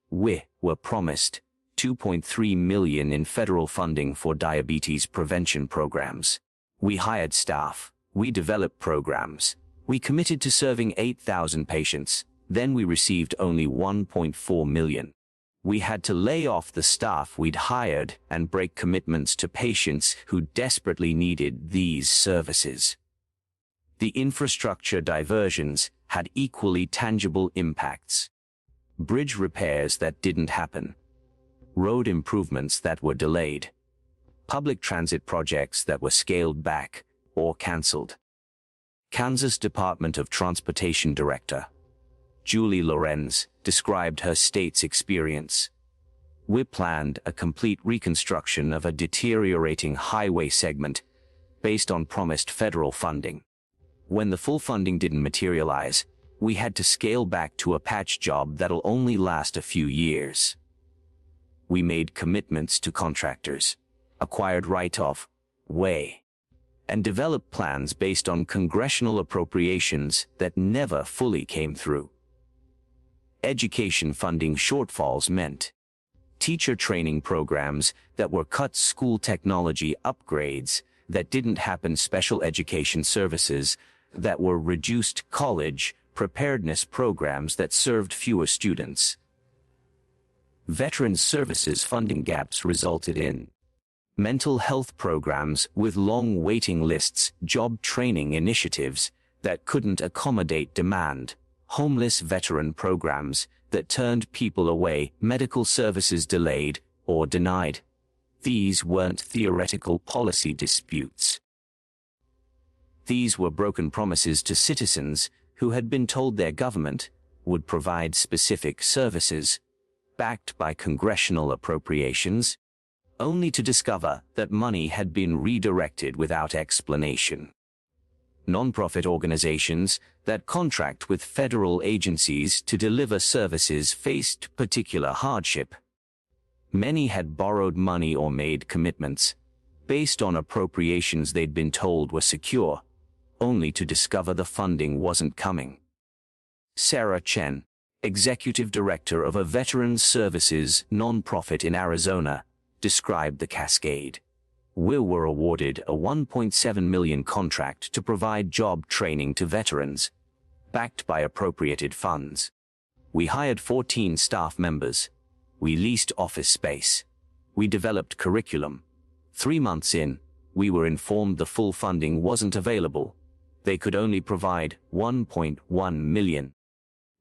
We were promised $2.3 million in federal funding for diabetes prevention programs. We hired staff. We developed programs. We committed to serving 8,000 patients. Then we received only $1.4 million. We had to lay off the staff we'd hired and break commitments to patients who desperately needed these services. The infrastructure diversions had equally tangible impacts. Bridge repairs that didn't happen. Road improvements that were delayed. Public transit projects that were scaled back or canceled. Kansas Department of Transportation Director Julie Lorenz described her state's experience. We planned a complete reconstruction of a deteriorating highway segment based on promised federal funding. When the full funding didn't materialize, we had to scale back to a patch job that'll only last a few years. We made commitments to contractors, acquired right-of way, and developed plans based on congressional appropriations that never fully came through. Education funding shortfalls meant teacher training programs that were cut, school technology upgrades that didn't happen, special education services that were reduced, college preparedness programs that served fewer students. Veterans services funding gaps resulted in mental health programs with long waiting lists, job training initiatives that couldn't accommodate demand, homeless veteran programs that turned people away, medical services delayed or denied. These weren't theoretical policy disputes. These were broken promises to citizens who had been told their government would provide specific services, backed by congressional appropriations, only to discover that money had been redirected without explanation. Nonprofit organizations that contract with federal agencies to deliver services faced particular hardship. Many had borrowed money or made commitments based on appropriations they'd been told were secure, only to discover the funding wasn't coming. Sarah Chen, executive director of a veterans services nonprofit in Arizona, described the cascade. We were awarded a $1.7 million contract to provide job training to veterans, backed by appropriated funds. We hired 14 staff members. We leased office space. We developed curriculum. 3 months in, we were informed the full funding wasn't available. They could only provide $1.1 million.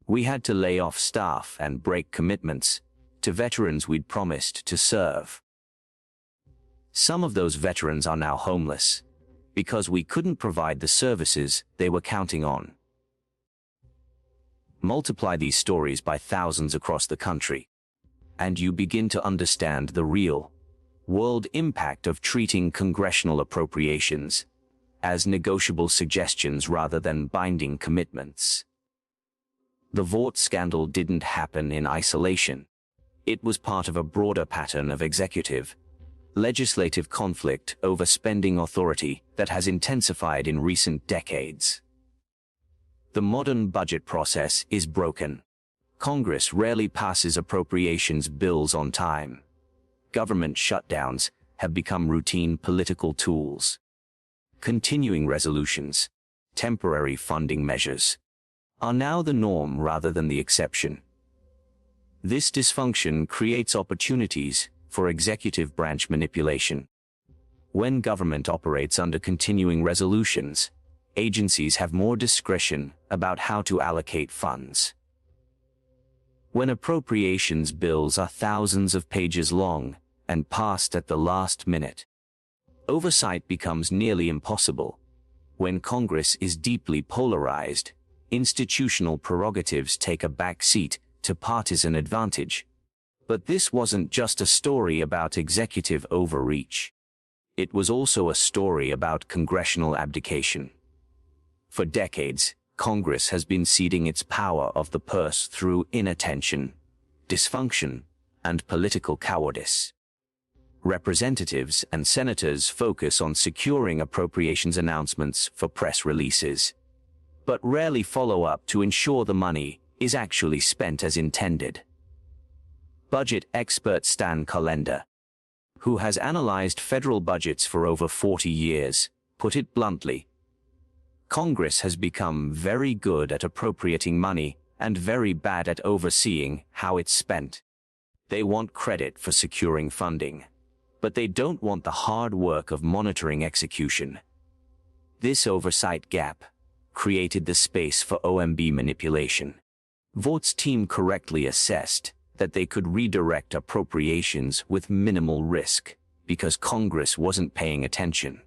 We had to lay off staff and break commitments to veterans we'd promised to serve. Some of those veterans are now homeless because we couldn't provide the services they were counting on. Multiply these stories by thousands across the country, and you begin to understand the real world impact of treating congressional appropriations as negotiable suggestions rather than binding commitments. The Vought scandal didn't happen in isolation. It was part of a broader pattern of executive, legislative conflict over spending authority that has intensified in recent decades. The modern budget process is broken. Congress rarely passes appropriations bills on time. Government shutdowns have become routine political tools. Continuing resolutions, temporary funding measures, are now the norm rather than the exception. This dysfunction creates opportunities for executive branch manipulation. When government operates under continuing resolutions, agencies have more discretion about how to allocate funds. When appropriations bills are thousands of pages long and passed at the last minute, oversight becomes nearly impossible. When Congress is deeply polarized, institutional prerogatives take a back seat to partisan advantage. But this wasn't just a story about executive overreach. It was also a story about congressional abdication. For decades, Congress has been ceding its power of the purse through inattention, dysfunction, and political cowardice. Representatives and senators focus on securing appropriations announcements for press releases, but rarely follow up to ensure the money is actually spent as intended. Budget expert Stan Kalender, who has analyzed federal budgets for over 40 years, put it bluntly: Congress has become very good at appropriating money and very bad at overseeing how it's spent. They want credit for securing funding, but they don't want the hard work of monitoring execution. This oversight gap created the space for OMB manipulation. Vought's team correctly assessed that they could redirect appropriations with minimal risk because Congress wasn't paying attention.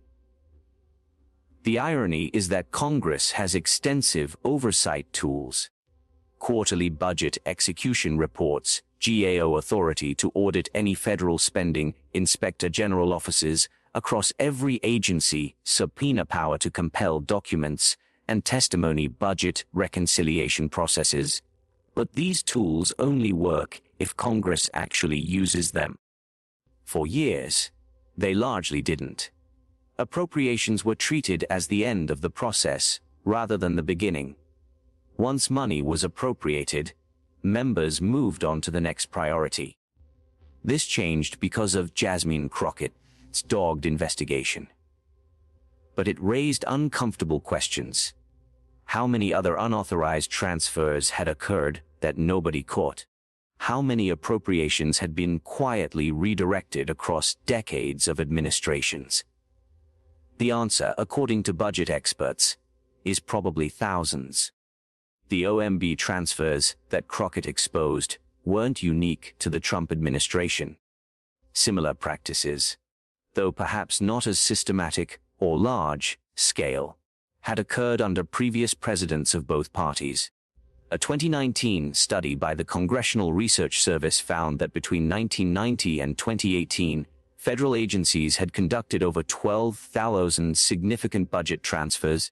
The irony is that Congress has extensive oversight tools: quarterly budget execution reports, GAO authority to audit any federal spending, inspector general offices across every agency, subpoena power to compel documents, and testimony budget reconciliation processes. But these tools only work if Congress actually uses them. For years, they largely didn't. Appropriations were treated as the end of the process, rather than the beginning. Once money was appropriated, members moved on to the next priority. This changed because of Jasmine Crockett's dogged investigation. But it raised uncomfortable questions. How many other unauthorized transfers had occurred that nobody caught? How many appropriations had been quietly redirected across decades of administrations? The answer, according to budget experts, is probably thousands. The OMB transfers that Crockett exposed weren't unique to the Trump administration. Similar practices, though perhaps not as systematic or large-scale, had occurred under previous presidents of both parties. A 2019 study by the Congressional Research Service found that between 1990 and 2018, federal agencies had conducted over 12,000 significant budget transfers,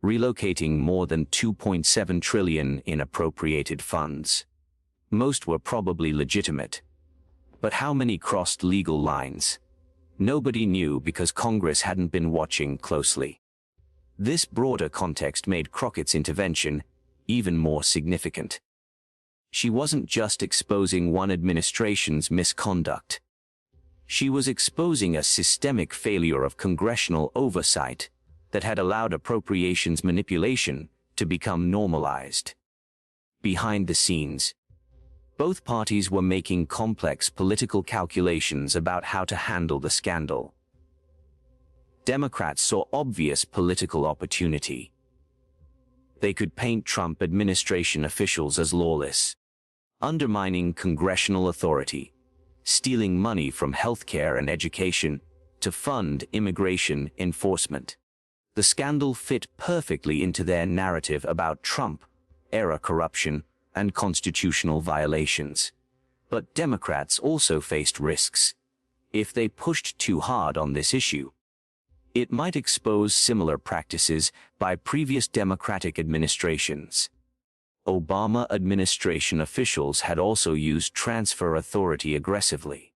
relocating more than $2.7 trillion in appropriated funds. Most were probably legitimate. But how many crossed legal lines? Nobody knew because Congress hadn't been watching closely. This broader context made Crockett's intervention even more significant. She wasn't just exposing one administration's misconduct. She was exposing a systemic failure of congressional oversight that had allowed appropriations manipulation to become normalized. Behind the scenes, both parties were making complex political calculations about how to handle the scandal. Democrats saw obvious political opportunity. They could paint Trump administration officials as lawless, undermining congressional authority, stealing money from healthcare and education to fund immigration enforcement. The scandal fit perfectly into their narrative about Trump-era corruption and constitutional violations. But Democrats also faced risks. If they pushed too hard on this issue, it might expose similar practices by previous Democratic administrations. Obama administration officials had also used transfer authority aggressively.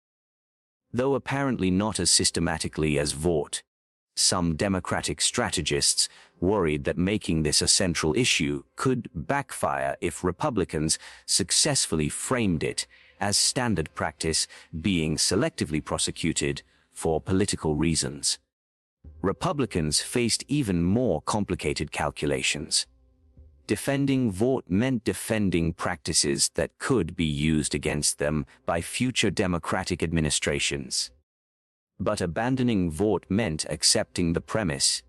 Though apparently not as systematically as Vought, some Democratic strategists worried that making this a central issue could backfire if Republicans successfully framed it as standard practice being selectively prosecuted for political reasons. Republicans faced even more complicated calculations. Defending Vought meant defending practices that could be used against them by future Democratic administrations. But abandoning Vought meant accepting the premise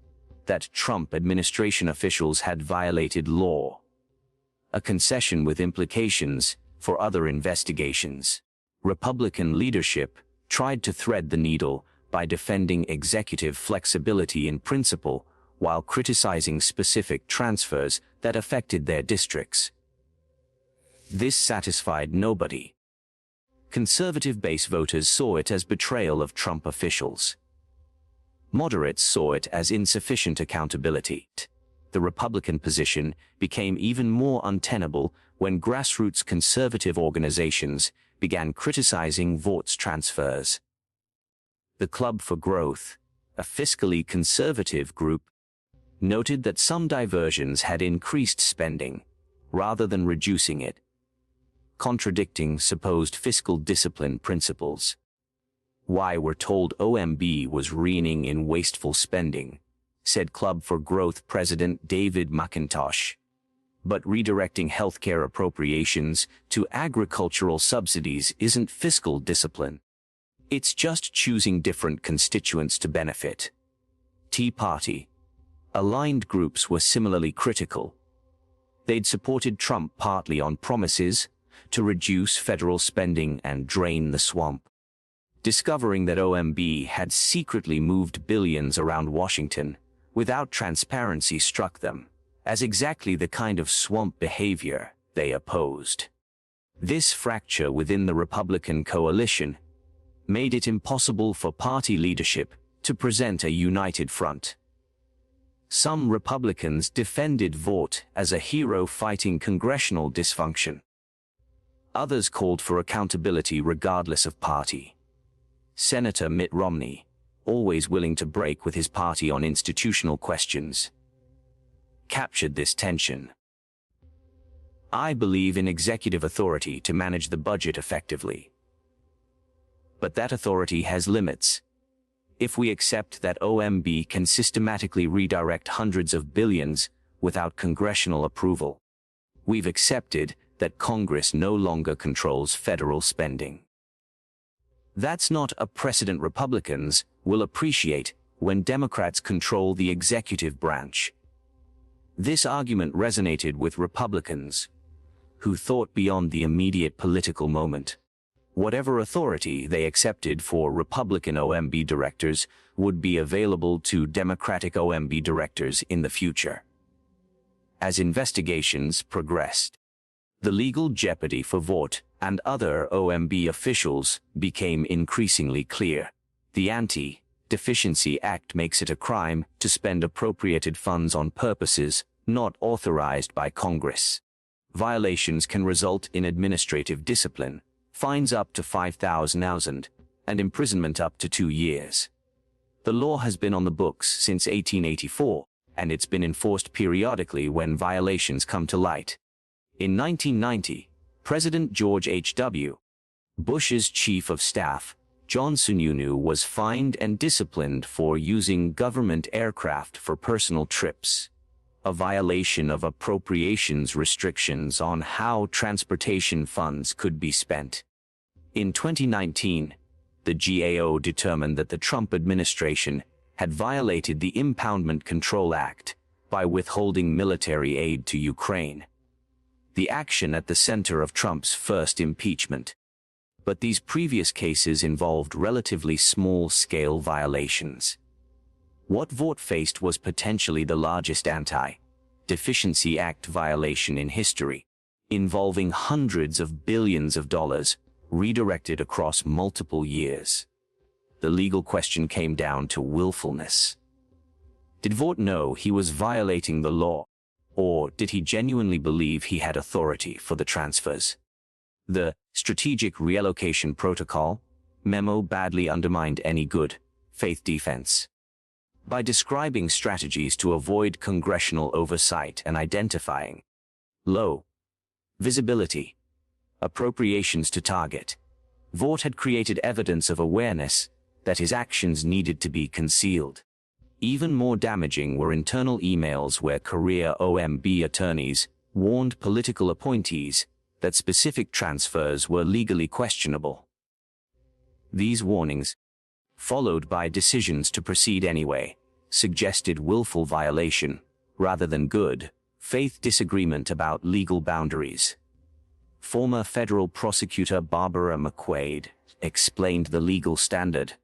that Trump administration officials had violated law, a concession with implications for other investigations. Republican leadership tried to thread the needle by defending executive flexibility in principle while criticizing specific transfers that affected their districts. This satisfied nobody. Conservative base voters saw it as betrayal of Trump officials. Moderates saw it as insufficient accountability. The Republican position became even more untenable when grassroots conservative organizations began criticizing Vought's transfers. The Club for Growth, a fiscally conservative group, noted that some diversions had increased spending, rather than reducing it, contradicting supposed fiscal discipline principles. Why we're told OMB was reigning in wasteful spending, said Club for Growth President David McIntosh. But redirecting healthcare appropriations to agricultural subsidies isn't fiscal discipline. It's just choosing different constituents to benefit. Tea Party aligned groups were similarly critical. They'd supported Trump partly on promises to reduce federal spending and drain the swamp. Discovering that OMB had secretly moved billions around Washington without transparency struck them as exactly the kind of swamp behavior they opposed. This fracture within the Republican coalition made it impossible for party leadership to present a united front. Some Republicans defended Vought as a hero fighting congressional dysfunction. Others called for accountability regardless of party. Senator Mitt Romney, always willing to break with his party on institutional questions, captured this tension. I believe in executive authority to manage the budget effectively. But that authority has limits. If we accept that OMB can systematically redirect hundreds of billions without congressional approval, we've accepted that Congress no longer controls federal spending. That's not a precedent Republicans will appreciate when Democrats control the executive branch. This argument resonated with Republicans, who thought beyond the immediate political moment. Whatever authority they accepted for Republican OMB directors would be available to Democratic OMB directors in the future. As investigations progressed, the legal jeopardy for Vought and other OMB officials became increasingly clear. The Anti-Deficiency Act makes it a crime to spend appropriated funds on purposes not authorized by Congress. Violations can result in administrative discipline, fines up to $5,000, and imprisonment up to 2 years. The law has been on the books since 1884, and it's been enforced periodically when violations come to light. In 1990, President George H.W. Bush's chief of staff, John Sununu, was fined and disciplined for using government aircraft for personal trips, a violation of appropriations restrictions on how transportation funds could be spent. In 2019, the GAO determined that the Trump administration had violated the Impoundment Control Act by withholding military aid to Ukraine, the action at the center of Trump's first impeachment. But these previous cases involved relatively small-scale violations. What Vought faced was potentially the largest Anti-Deficiency Act violation in history, involving hundreds of billions of dollars redirected across multiple years. The legal question came down to willfulness. Did Vought know he was violating the law, or did he genuinely believe he had authority for the transfers? The Strategic Reallocation Protocol memo badly undermined any good faith defense. By describing strategies to avoid congressional oversight and identifying low visibility appropriations to target, Vought had created evidence of awareness that his actions needed to be concealed. Even more damaging were internal emails where career OMB attorneys warned political appointees that specific transfers were legally questionable. These warnings, followed by decisions to proceed anyway, suggested willful violation, rather than good faith disagreement about legal boundaries. Former federal prosecutor Barbara McQuaid explained the legal standard.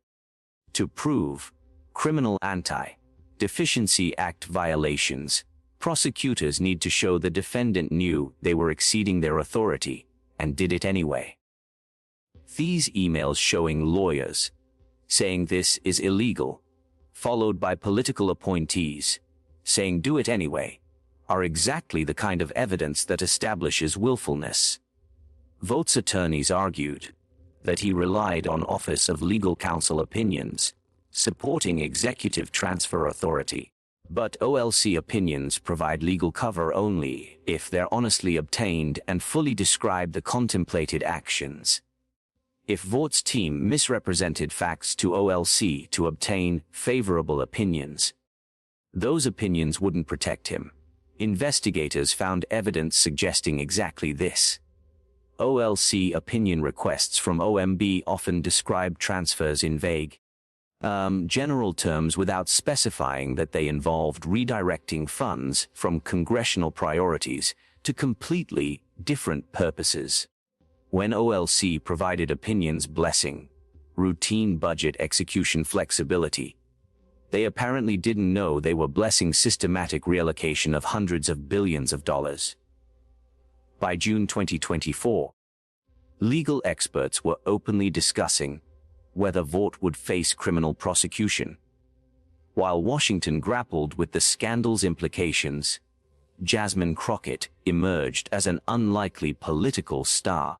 To prove criminal Anti-Deficiency Act violations, prosecutors need to show the defendant knew they were exceeding their authority and did it anyway. These emails showing lawyers saying this is illegal, followed by political appointees saying do it anyway, are exactly the kind of evidence that establishes willfulness. Vought's attorneys argued that he relied on Office of Legal Counsel opinions supporting executive transfer authority. But OLC opinions provide legal cover only if they're honestly obtained and fully describe the contemplated actions. If Vaught's team misrepresented facts to OLC to obtain favorable opinions, those opinions wouldn't protect him. Investigators found evidence suggesting exactly this. OLC opinion requests from OMB often describe transfers in vague, general terms without specifying that they involved redirecting funds from congressional priorities to completely different purposes. When OLC provided opinions blessing routine budget execution flexibility, they apparently didn't know they were blessing systematic reallocation of hundreds of billions of dollars. By June 2024, legal experts were openly discussing whether Vought would face criminal prosecution. While Washington grappled with the scandal's implications, Jasmine Crockett emerged as an unlikely political star.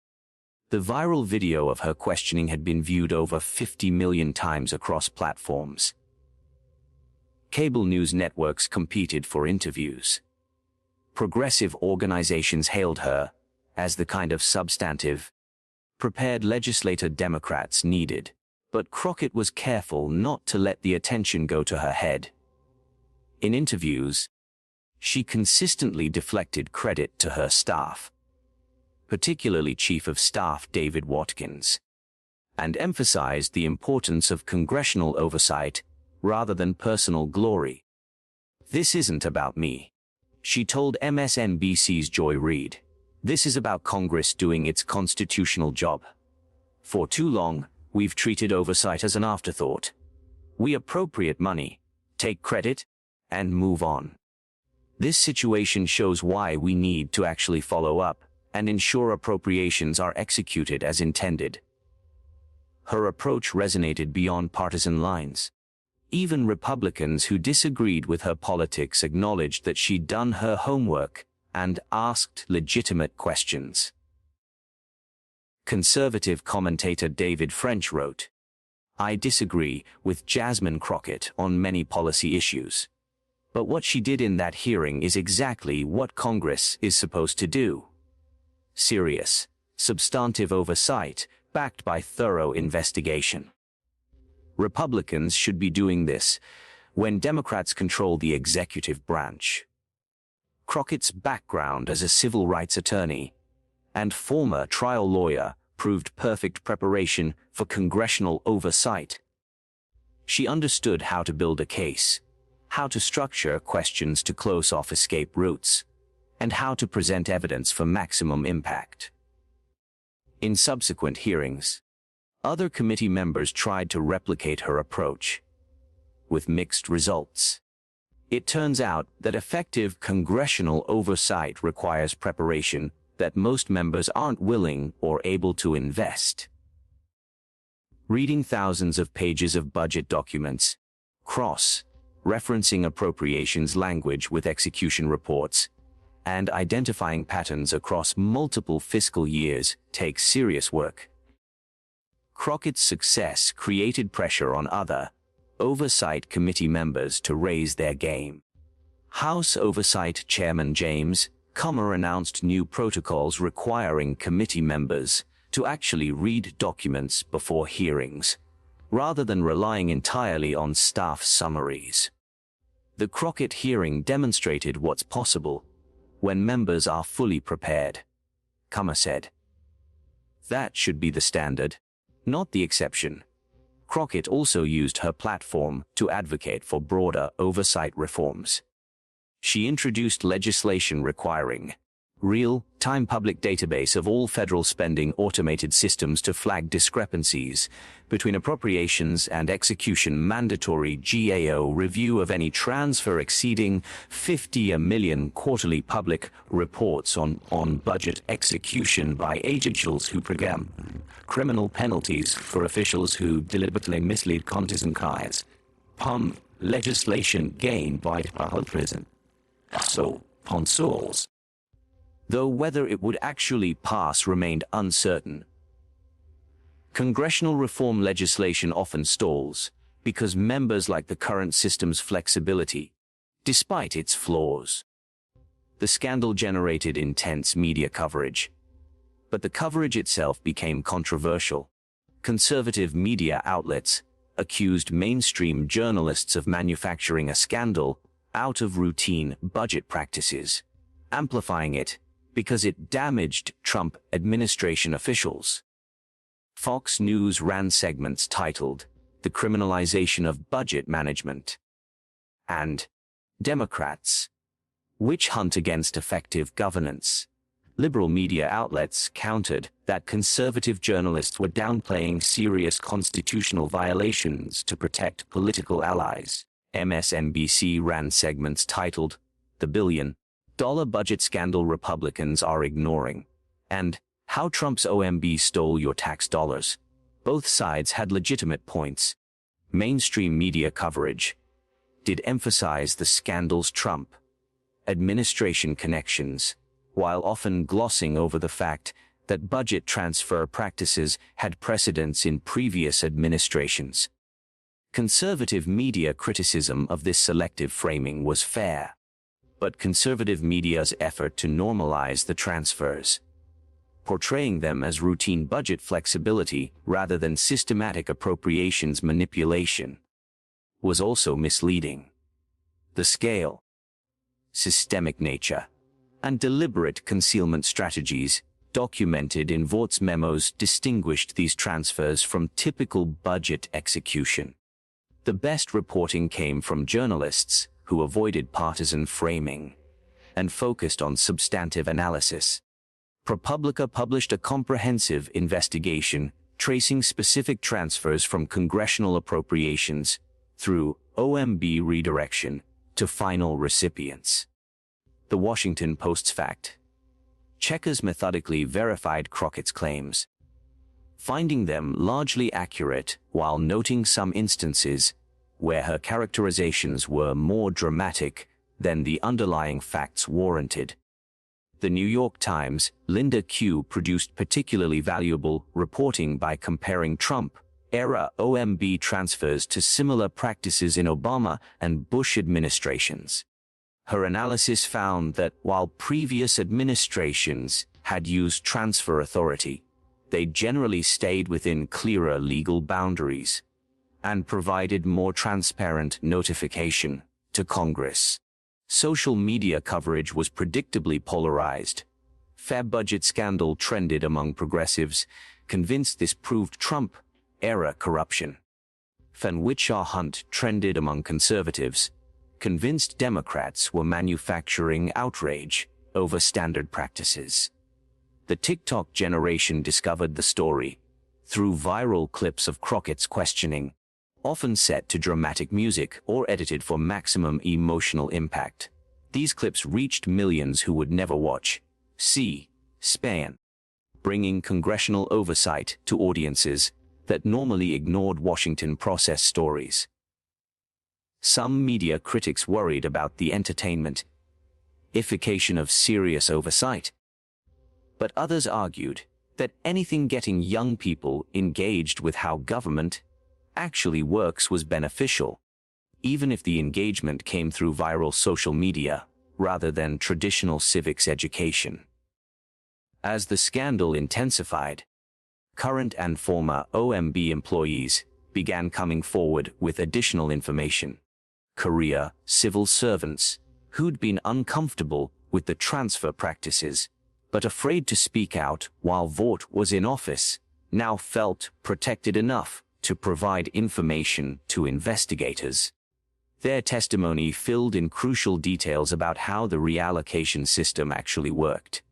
The viral video of her questioning had been viewed over 50 million times across platforms. Cable news networks competed for interviews. Progressive organizations hailed her as the kind of substantive, prepared legislator Democrats needed. But Crockett was careful not to let the attention go to her head. In interviews, she consistently deflected credit to her staff, particularly Chief of Staff David Watkins, and emphasized the importance of congressional oversight rather than personal glory. "This isn't about me," she told MSNBC's Joy Reid. "This is about Congress doing its constitutional job. For too long, we've treated oversight as an afterthought. We appropriate money, take credit, and move on. This situation shows why we need to actually follow up and ensure appropriations are executed as intended." Her approach resonated beyond partisan lines. Even Republicans who disagreed with her politics acknowledged that she'd done her homework and asked legitimate questions. Conservative commentator David French wrote, "I disagree with Jasmine Crockett on many policy issues. But what she did in that hearing is exactly what Congress is supposed to do. Serious, substantive oversight, backed by thorough investigation. Republicans should be doing this when Democrats control the executive branch." Crockett's background as a civil rights attorney and former trial lawyer proved perfect preparation for congressional oversight. She understood how to build a case, how to structure questions to close off escape routes, and how to present evidence for maximum impact. In subsequent hearings, other committee members tried to replicate her approach, with mixed results. It turns out that effective congressional oversight requires preparation that most members aren't willing or able to invest. Reading thousands of pages of budget documents, cross-referencing appropriations language with execution reports, and identifying patterns across multiple fiscal years takes serious work. Crockett's success created pressure on other Oversight Committee members to raise their game. House Oversight Chairman James Comer announced new protocols requiring committee members to actually read documents before hearings, rather than relying entirely on staff summaries. The Crockett hearing demonstrated what's possible when members are fully prepared, Comer said. That should be the standard, not the exception. Crockett also used her platform to advocate for broader oversight reforms. She introduced legislation requiring real-time public database of all federal spending, automated systems to flag discrepancies between appropriations and execution, mandatory GAO review of any transfer exceeding $50 million, quarterly public reports on budget execution by agents who program, criminal penalties for officials who deliberately mislead counties and clients, legislation gained by prison. So, consoles. Though whether it would actually pass remained uncertain. Congressional reform legislation often stalls because members like the current system's flexibility, despite its flaws. The scandal generated intense media coverage, but the coverage itself became controversial. Conservative media outlets accused mainstream journalists of manufacturing a scandal out of routine budget practices, amplifying it because it damaged Trump administration officials. Fox News ran segments titled "The Criminalization of Budget Management" and "Democrats: Witch Hunt Against Effective Governance." Liberal media outlets countered that conservative journalists were downplaying serious constitutional violations to protect political allies. MSNBC ran segments titled "The Billion-Dollar Budget Scandal Republicans Are Ignoring" and "How Trump's OMB Stole Your Tax Dollars." Both sides had legitimate points. Mainstream media coverage, did emphasize the scandal's Trump administration connections, while often glossing over the fact that budget transfer practices had precedents in previous administrations. Conservative media criticism of this selective framing was fair, but conservative media's effort to normalize the transfers, portraying them as routine budget flexibility rather than systematic appropriations manipulation, was also misleading. The scale, systemic nature, and deliberate concealment strategies documented in Vaught's memos distinguished these transfers from typical budget execution. The best reporting came from journalists who avoided partisan framing and focused on substantive analysis. ProPublica published a comprehensive investigation tracing specific transfers from congressional appropriations through OMB redirection to final recipients. The Washington Post's fact-checkers methodically verified Crockett's claims, finding them largely accurate while noting some instances where her characterizations were more dramatic than the underlying facts warranted. The New York Times' Linda Q produced particularly valuable reporting by comparing Trump-era OMB transfers to similar practices in Obama and Bush administrations. Her analysis found that while previous administrations had used transfer authority, they generally stayed within clearer legal boundaries and provided more transparent notification to Congress. Social media coverage was predictably polarized. Feb budget scandal trended among progressives, convinced this proved Trump-era corruption. Van Witcher Hunt trended among conservatives, convinced Democrats were manufacturing outrage over standard practices. The TikTok generation discovered the story through viral clips of Crockett's questioning, often set to dramatic music or edited for maximum emotional impact. These clips reached millions who would never watch C-SPAN, bringing congressional oversight to audiences that normally ignored Washington process stories. Some media critics worried about the entertainment-ification of serious oversight, but others argued that anything getting young people engaged with how government actually works was beneficial, even if the engagement came through viral social media rather than traditional civics education. As the scandal intensified, current and former OMB employees began coming forward with additional information. Career civil servants who'd been uncomfortable with the transfer practices but afraid to speak out while Vought was in office now felt protected enough to provide information to investigators. Their testimony filled in crucial details about how the reallocation system actually worked.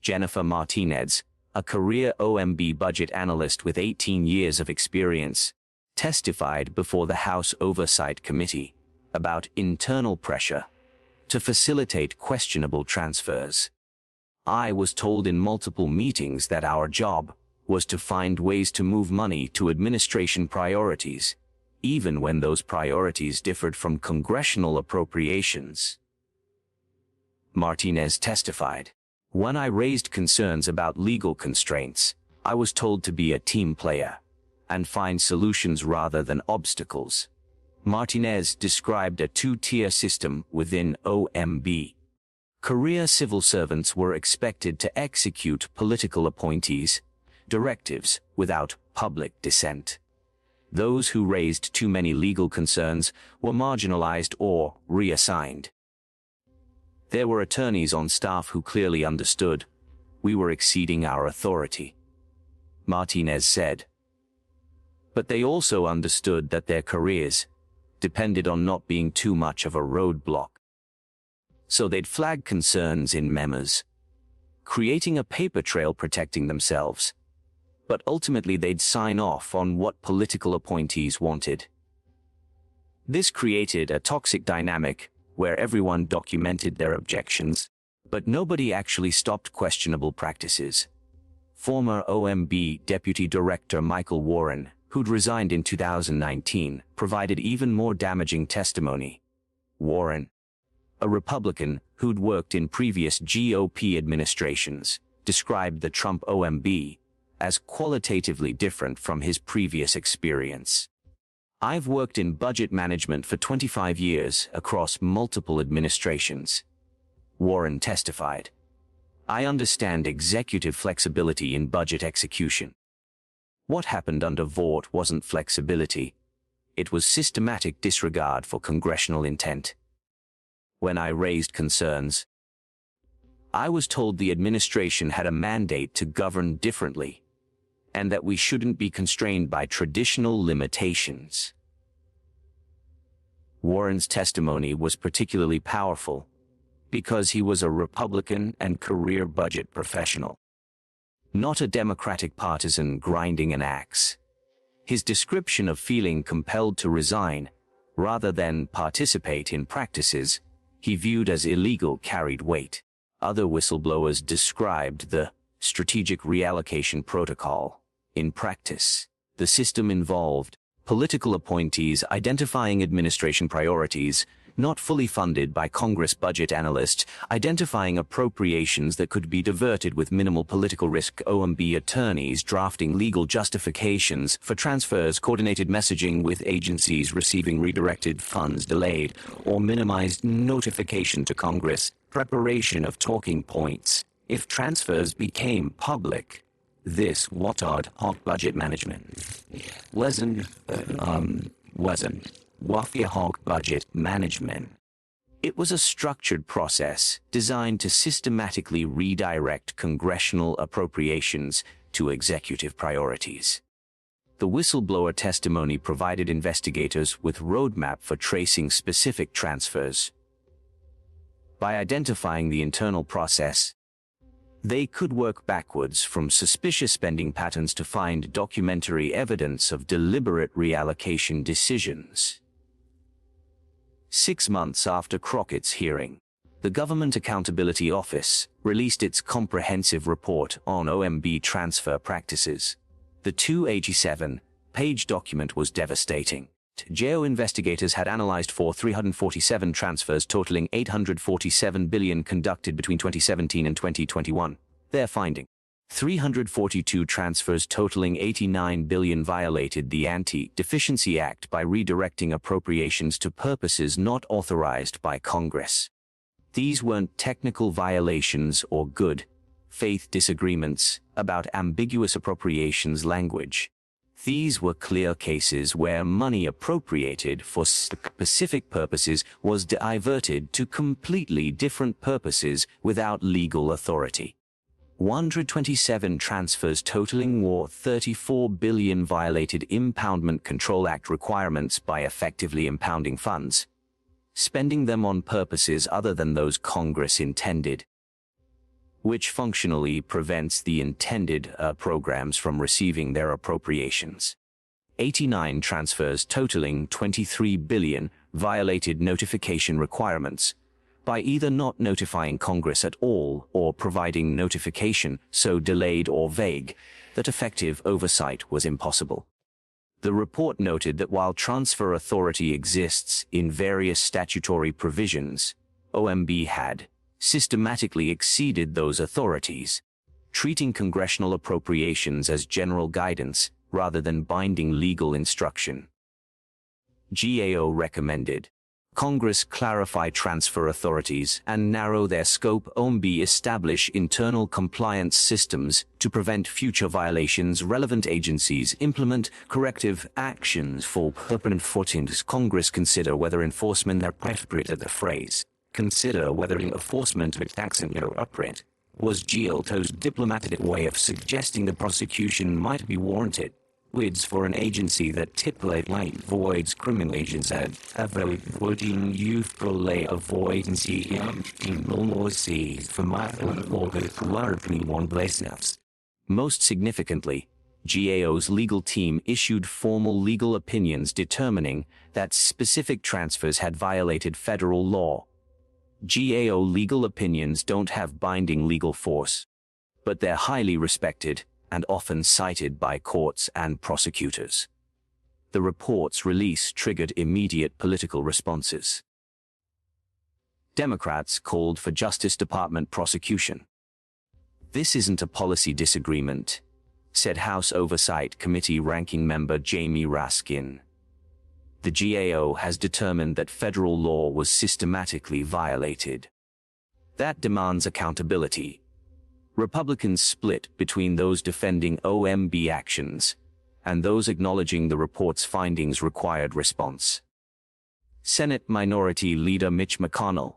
Jennifer Martinez, a career OMB budget analyst with 18 years of experience, testified before the House Oversight Committee about internal pressure to facilitate questionable transfers. I was told in multiple meetings that our job was to find ways to move money to administration priorities, even when those priorities differed from congressional appropriations. Martinez testified, "When I raised concerns about legal constraints, I was told to be a team player and find solutions rather than obstacles." Martinez described a two-tier system within OMB. Career civil servants were expected to execute political appointees' directives without public dissent. Those who raised too many legal concerns were marginalized or reassigned. There were attorneys on staff who clearly understood we were exceeding our authority, Martinez said. But they also understood that their careers depended on not being too much of a roadblock. So they'd flag concerns in memos, creating a paper trail protecting themselves. But ultimately they'd sign off on what political appointees wanted. This created a toxic dynamic where everyone documented their objections, but nobody actually stopped questionable practices. Former OMB Deputy Director Michael Warren, who'd resigned in 2019, provided even more damaging testimony. Warren, a Republican who'd worked in previous GOP administrations, described the Trump OMB as qualitatively different from his previous experience. "I've worked in budget management for 25 years across multiple administrations," Warren testified. "I understand executive flexibility in budget execution. What happened under Vought wasn't flexibility. It was systematic disregard for congressional intent. When I raised concerns, I was told the administration had a mandate to govern differently, and that we shouldn't be constrained by traditional limitations." Warren's testimony was particularly powerful because he was a Republican and career budget professional, not a Democratic partisan grinding an axe. His description of feeling compelled to resign, rather than participate in practices he viewed as illegal, carried weight. Other whistleblowers described the strategic reallocation protocol. In practice, the system involved political appointees identifying administration priorities, not fully funded by Congress budget analysts, identifying appropriations that could be diverted with minimal political risk, OMB attorneys drafting legal justifications for transfers, coordinated messaging with agencies receiving redirected funds delayed or minimized notification to Congress, preparation of talking points if transfers became public. This ad hoc budget management wasn't ad hoc budget management. It was a structured process designed to systematically redirect congressional appropriations to executive priorities. The whistleblower testimony provided investigators with roadmap for tracing specific transfers. By identifying the internal process, they could work backwards from suspicious spending patterns to find documentary evidence of deliberate reallocation decisions. 6 months after Crockett's hearing, the Government Accountability Office released its comprehensive report on OMB transfer practices. The 287-page document was devastating. GAO investigators had analyzed 347 transfers totaling $847 billion conducted between 2017 and 2021. Their finding: 342 transfers totaling $89 billion violated the Anti-Deficiency Act by redirecting appropriations to purposes not authorized by Congress. These weren't technical violations or good faith disagreements about ambiguous appropriations language. These were clear cases where money appropriated for specific purposes was diverted to completely different purposes without legal authority. 127 transfers totaling $34 billion violated Impoundment Control Act requirements by effectively impounding funds, spending them on purposes other than those Congress intended, which functionally prevents the intended programs from receiving their appropriations. 89 transfers totaling $23 billion violated notification requirements by either not notifying Congress at all or providing notification so delayed or vague that effective oversight was impossible. The report noted that while transfer authority exists in various statutory provisions, OMB had systematically exceeded those authorities, treating congressional appropriations as general guidance rather than binding legal instruction. GAO recommended Congress clarify transfer authorities and narrow their scope. OMB establish internal compliance systems to prevent future violations. Relevant agencies implement corrective actions for permanent footings. Congress consider whether enforcement appropriate. The phrase "consider whether enforcement of tax and appropriate" was GAO's diplomatic way of suggesting the prosecution might be warranted. Words for an agency that typically avoids criminal agents avoiding youthful avoidance in normalcy for one place. Most significantly, GAO's legal team issued formal legal opinions determining that specific transfers had violated federal law. GAO legal opinions don't have binding legal force, but they're highly respected and often cited by courts and prosecutors. The report's release triggered immediate political responses. Democrats called for Justice Department prosecution. "This isn't a policy disagreement," said House Oversight Committee Ranking Member Jamie Raskin. "The GAO has determined that federal law was systematically violated. That demands accountability." Republicans split between those defending OMB actions and those acknowledging the report's findings required response. Senate Minority Leader Mitch McConnell,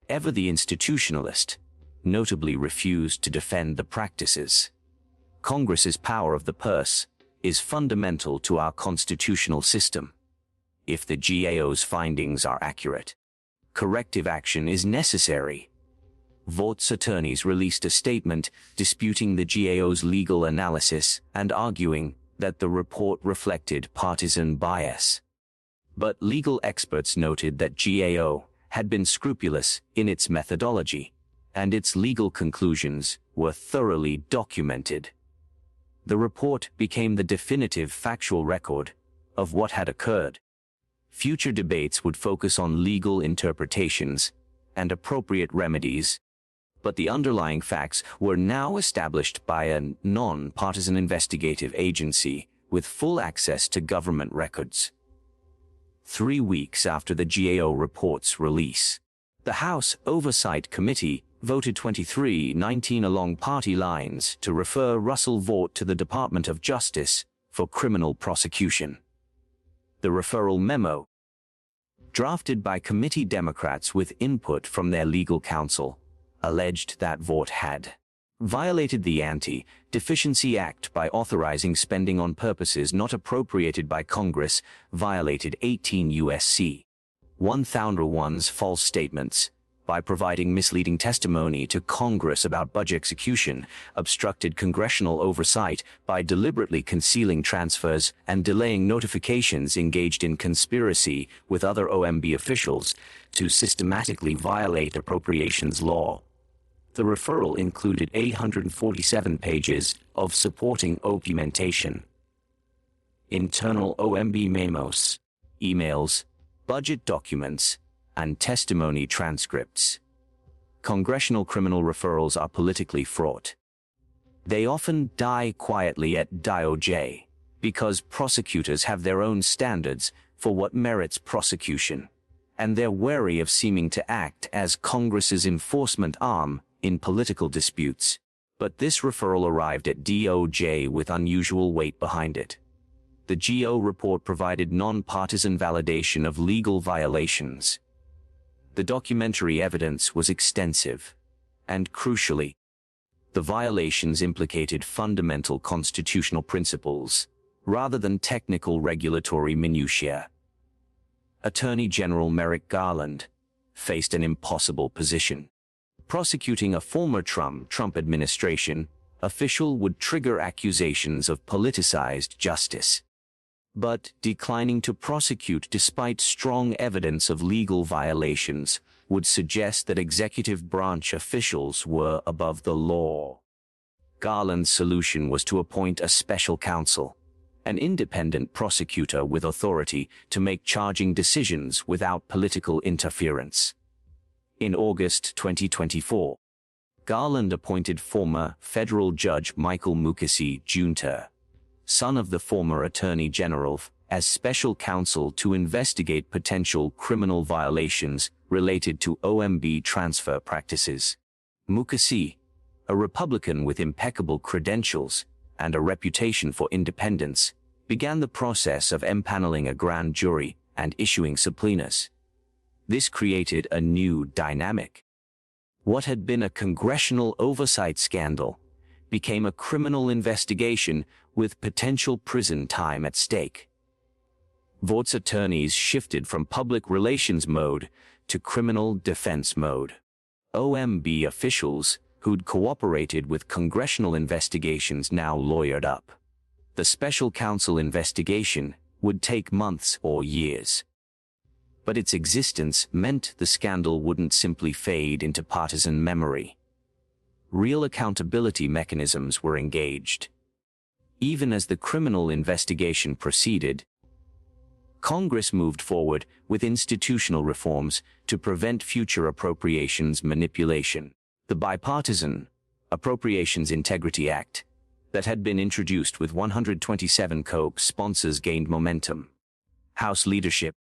ever the institutionalist, notably refused to defend the practices. "Congress's power of the purse is fundamental to our constitutional system. If the GAO's findings are accurate, corrective action is necessary." Vaught's attorneys released a statement disputing the GAO's legal analysis and arguing that the report reflected partisan bias. But legal experts noted that GAO had been scrupulous in its methodology, and its legal conclusions were thoroughly documented. The report became the definitive factual record of what had occurred. Future debates would focus on legal interpretations and appropriate remedies, but the underlying facts were now established by a non-partisan investigative agency with full access to government records. 3 weeks after the GAO report's release, the House Oversight Committee voted 23-19 along party lines to refer Russell Vought to the Department of Justice for criminal prosecution. The referral memo, drafted by committee Democrats with input from their legal counsel, alleged that Vought had violated the Anti-Deficiency Act by authorizing spending on purposes not appropriated by Congress, violated 18 U.S.C. 1001's false statements by providing misleading testimony to Congress about budget execution, obstructed congressional oversight by deliberately concealing transfers and delaying notifications, engaged in conspiracy with other OMB officials to systematically violate appropriations law. The referral included 847 pages of supporting documentation, internal OMB memos, emails, budget documents, and testimony transcripts. Congressional criminal referrals are politically fraught. They often die quietly at DOJ because prosecutors have their own standards for what merits prosecution, and they're wary of seeming to act as Congress's enforcement arm in political disputes. But this referral arrived at DOJ with unusual weight behind it. The GAO report provided nonpartisan validation of legal violations. The documentary evidence was extensive, and crucially, the violations implicated fundamental constitutional principles, rather than technical regulatory minutiae. Attorney General Merrick Garland faced an impossible position. Prosecuting a former Trump administration official would trigger accusations of politicized justice. But declining to prosecute despite strong evidence of legal violations would suggest that executive branch officials were above the law. Garland's solution was to appoint a special counsel, an independent prosecutor with authority to make charging decisions without political interference. In August 2024, Garland appointed former federal judge Michael Mukasey Jr., son of the former Attorney General, as special counsel to investigate potential criminal violations related to OMB transfer practices. Mukasey, a Republican with impeccable credentials and a reputation for independence, began the process of empaneling a grand jury and issuing subpoenas. This created a new dynamic. What had been a congressional oversight scandal became a criminal investigation with potential prison time at stake. Vaught's attorneys shifted from public relations mode to criminal defense mode. OMB officials who'd cooperated with congressional investigations now lawyered up. The special counsel investigation would take months or years. But its existence meant the scandal wouldn't simply fade into partisan memory. Real accountability mechanisms were engaged. Even as the criminal investigation proceeded, Congress moved forward with institutional reforms to prevent future appropriations manipulation. The bipartisan Appropriations Integrity Act that had been introduced with 127 co-sponsors gained momentum. House leadership,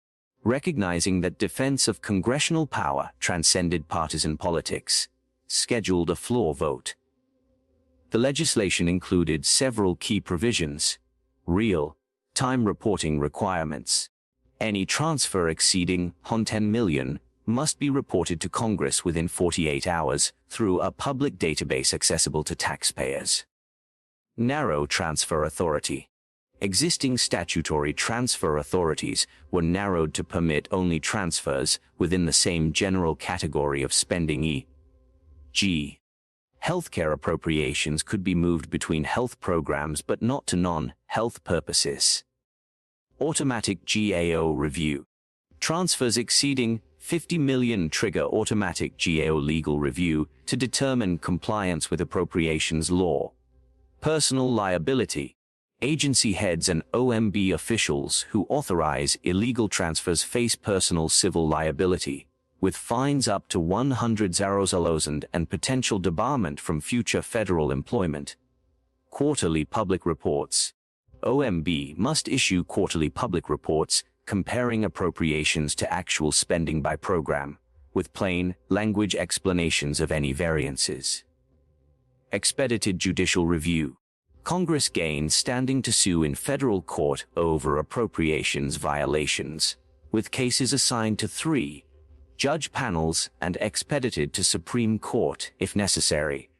recognizing that defense of congressional power transcended partisan politics, scheduled a floor vote. The legislation included several key provisions: real-time reporting requirements. Any transfer exceeding $10 million must be reported to Congress within 48 hours through a public database accessible to taxpayers. Narrow transfer authority. Existing statutory transfer authorities were narrowed to permit only transfers within the same general category of spending, e.g. healthcare appropriations could be moved between health programs but not to non-health purposes. Automatic GAO review. Transfers exceeding $50 million trigger automatic GAO legal review to determine compliance with appropriations law. Personal liability. Agency heads and OMB officials who authorize illegal transfers face personal civil liability, with fines up to $100,000 and potential debarment from future federal employment. Quarterly public reports. OMB must issue quarterly public reports comparing appropriations to actual spending by program, with plain language explanations of any variances. Expedited judicial review. Congress gains standing to sue in federal court over appropriations violations, with cases assigned to 3 judge panels and expedited to Supreme Court if necessary.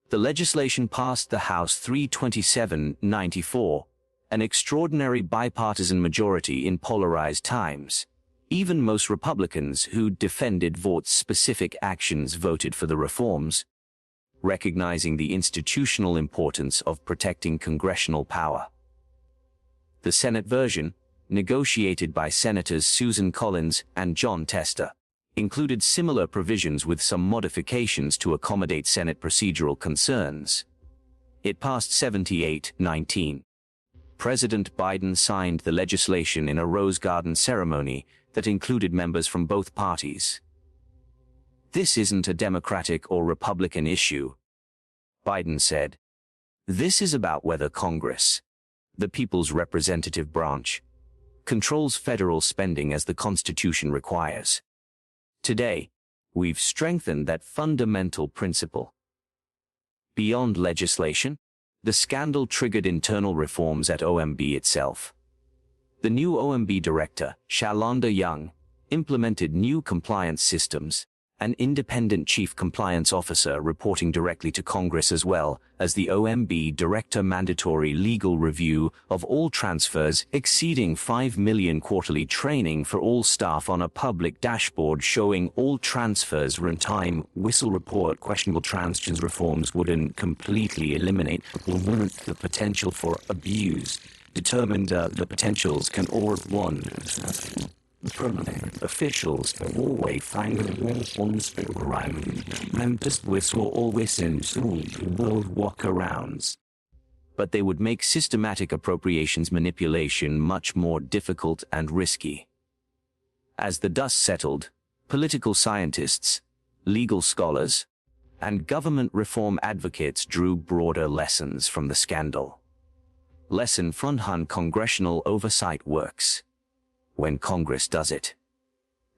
The legislation passed the House 327-94, an extraordinary bipartisan majority in polarized times. Even most Republicans who defended Vought's specific actions voted for the reforms, recognizing the institutional importance of protecting congressional power. The Senate version, negotiated by Senators Susan Collins and John Tester, included similar provisions with some modifications to accommodate Senate procedural concerns. It passed 78-19. President Biden signed the legislation in a Rose Garden ceremony that included members from both parties. "This isn't a Democratic or Republican issue," Biden said. "This is about whether Congress, the people's representative branch, controls federal spending as the Constitution requires. Today, we've strengthened that fundamental principle." Beyond legislation, the scandal triggered internal reforms at OMB itself. The new OMB Director, Shalonda Young, implemented new compliance systems, an independent chief compliance officer reporting directly to Congress, as well as the OMB Director mandatory legal review of all transfers exceeding $5 million, quarterly training for all staff on a public dashboard showing all transfers runtime, whistle report. Questionable transactions reforms wouldn't completely eliminate the potential for abuse. Determined the potentials can all one. Officials always find ones members whistle always in world walkarounds. But they would make systematic appropriations manipulation much more difficult and risky. As the dust settled, political scientists, legal scholars, and government reform advocates drew broader lessons from the scandal. Lesson 1: Congressional oversight works when Congress does it.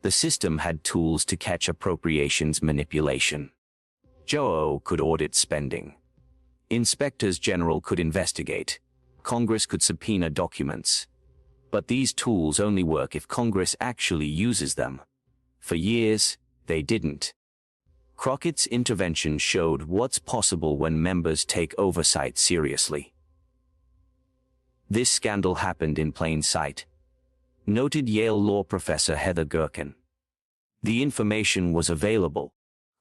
The system had tools to catch appropriations manipulation. GAO could audit spending. Inspectors general could investigate. Congress could subpoena documents. But these tools only work if Congress actually uses them. For years, they didn't. Crockett's intervention showed what's possible when members take oversight seriously. This scandal happened in plain sight, noted Yale law professor Heather Gerken. The information was available.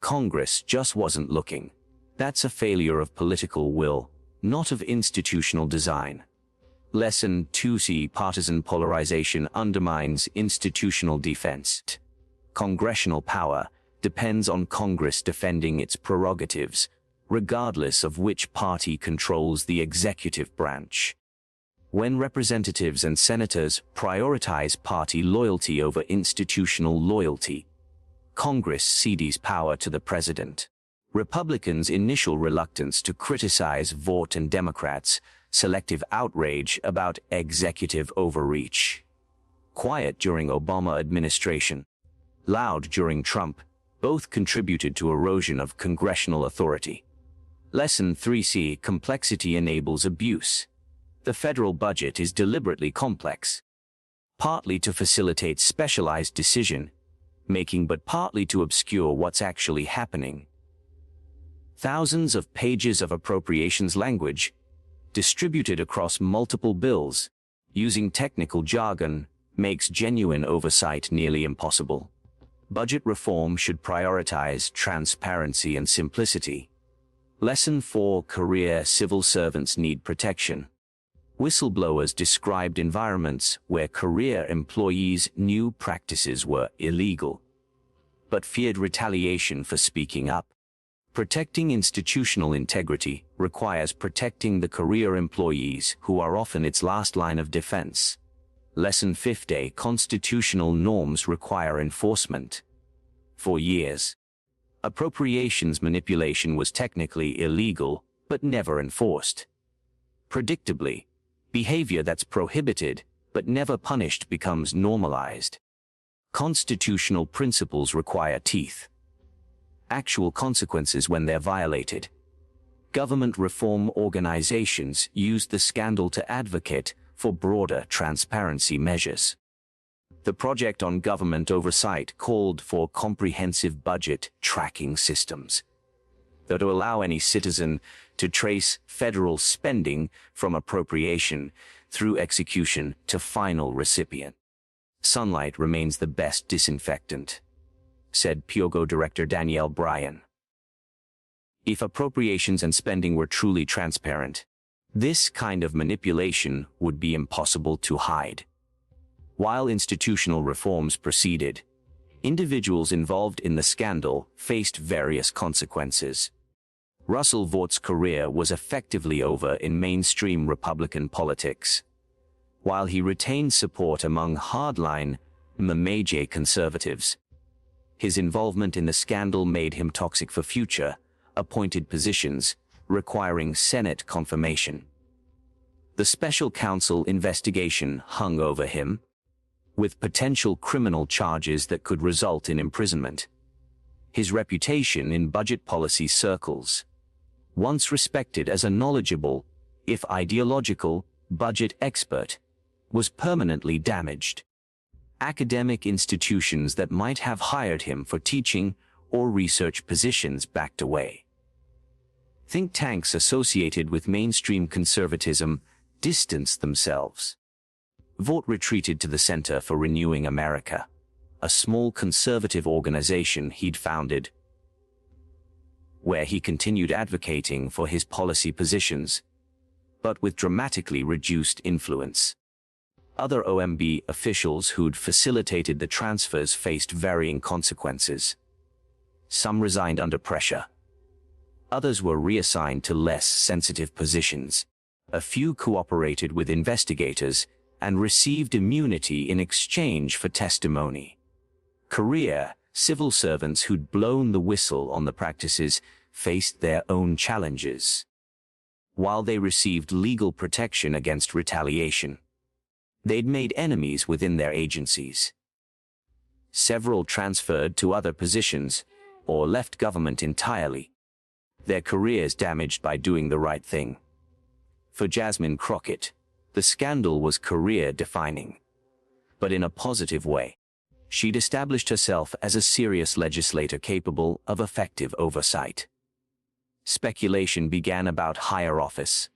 Congress just wasn't looking. That's a failure of political will, not of institutional design. Lesson 2: Partisan polarization undermines institutional defense. Congressional power depends on Congress defending its prerogatives, regardless of which party controls the executive branch. When representatives and senators prioritize party loyalty over institutional loyalty, Congress cedes power to the president. Republicans' initial reluctance to criticize Vought and Democrats' selective outrage about executive overreach. Quiet during Obama administration, loud during Trump, both contributed to erosion of congressional authority. Lesson 3C: Complexity enables abuse. The federal budget is deliberately complex, partly to facilitate specialized decision-making but partly to obscure what's actually happening. Thousands of pages of appropriations language, distributed across multiple bills, using technical jargon, makes genuine oversight nearly impossible. Budget reform should prioritize transparency and simplicity. Lesson 4: Career civil servants need protection. Whistleblowers described environments where career employees knew practices were illegal, but feared retaliation for speaking up. Protecting institutional integrity requires protecting the career employees who are often its last line of defense. Lesson 5: Constitutional norms require enforcement. For years, appropriations manipulation was technically illegal, but never enforced. Predictably, behavior that's prohibited, but never punished becomes normalized. Constitutional principles require teeth. Actual consequences when they're violated. Government reform organizations used the scandal to advocate for broader transparency measures. The Project on Government Oversight called for comprehensive budget tracking systems that will allow any citizen to trace federal spending from appropriation through execution to final recipient. Sunlight remains the best disinfectant, said POGO Director Danielle Bryan. If appropriations and spending were truly transparent, this kind of manipulation would be impossible to hide. While institutional reforms proceeded, individuals involved in the scandal faced various consequences. Russell Vought's career was effectively over in mainstream Republican politics. While he retained support among hardline, major conservatives, his involvement in the scandal made him toxic for future appointed positions, requiring Senate confirmation. The special counsel investigation hung over him, with potential criminal charges that could result in imprisonment. His reputation in budget policy circles, once respected as a knowledgeable, if ideological, budget expert, was permanently damaged. Academic institutions that might have hired him for teaching or research positions backed away. Think tanks associated with mainstream conservatism distanced themselves. Vought retreated to the Center for Renewing America, a small conservative organization he'd founded, where he continued advocating for his policy positions, but with dramatically reduced influence. Other OMB officials who'd facilitated the transfers faced varying consequences. Some resigned under pressure. Others were reassigned to less sensitive positions. A few cooperated with investigators and received immunity in exchange for testimony. Career civil servants who'd blown the whistle on the practices faced their own challenges. While they received legal protection against retaliation, they'd made enemies within their agencies. Several transferred to other positions or left government entirely, their careers damaged by doing the right thing. For Jasmine Crockett, the scandal was career-defining, but in a positive way. She'd established herself as a serious legislator capable of effective oversight. Speculation began about higher office,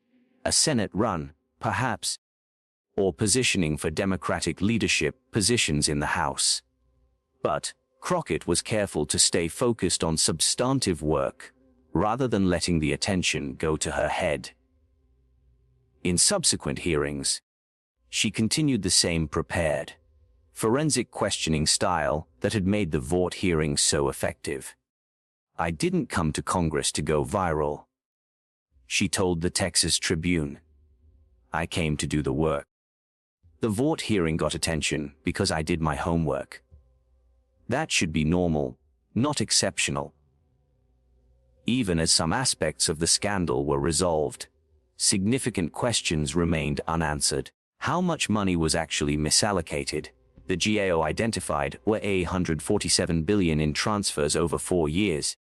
a Senate run, perhaps, or positioning for Democratic leadership positions in the House. But Crockett was careful to stay focused on substantive work, rather than letting the attention go to her head. In subsequent hearings, she continued the same prepared, forensic questioning style that had made the Vought hearing so effective. "I didn't come to Congress to go viral," she told the Texas Tribune. I came to do the work. The Vought hearing got attention because I did my homework. That should be normal, not exceptional. Even as some aspects of the scandal were resolved, significant questions remained unanswered. How much money was actually misallocated? The GAO identified were $147 billion in transfers over 4 years.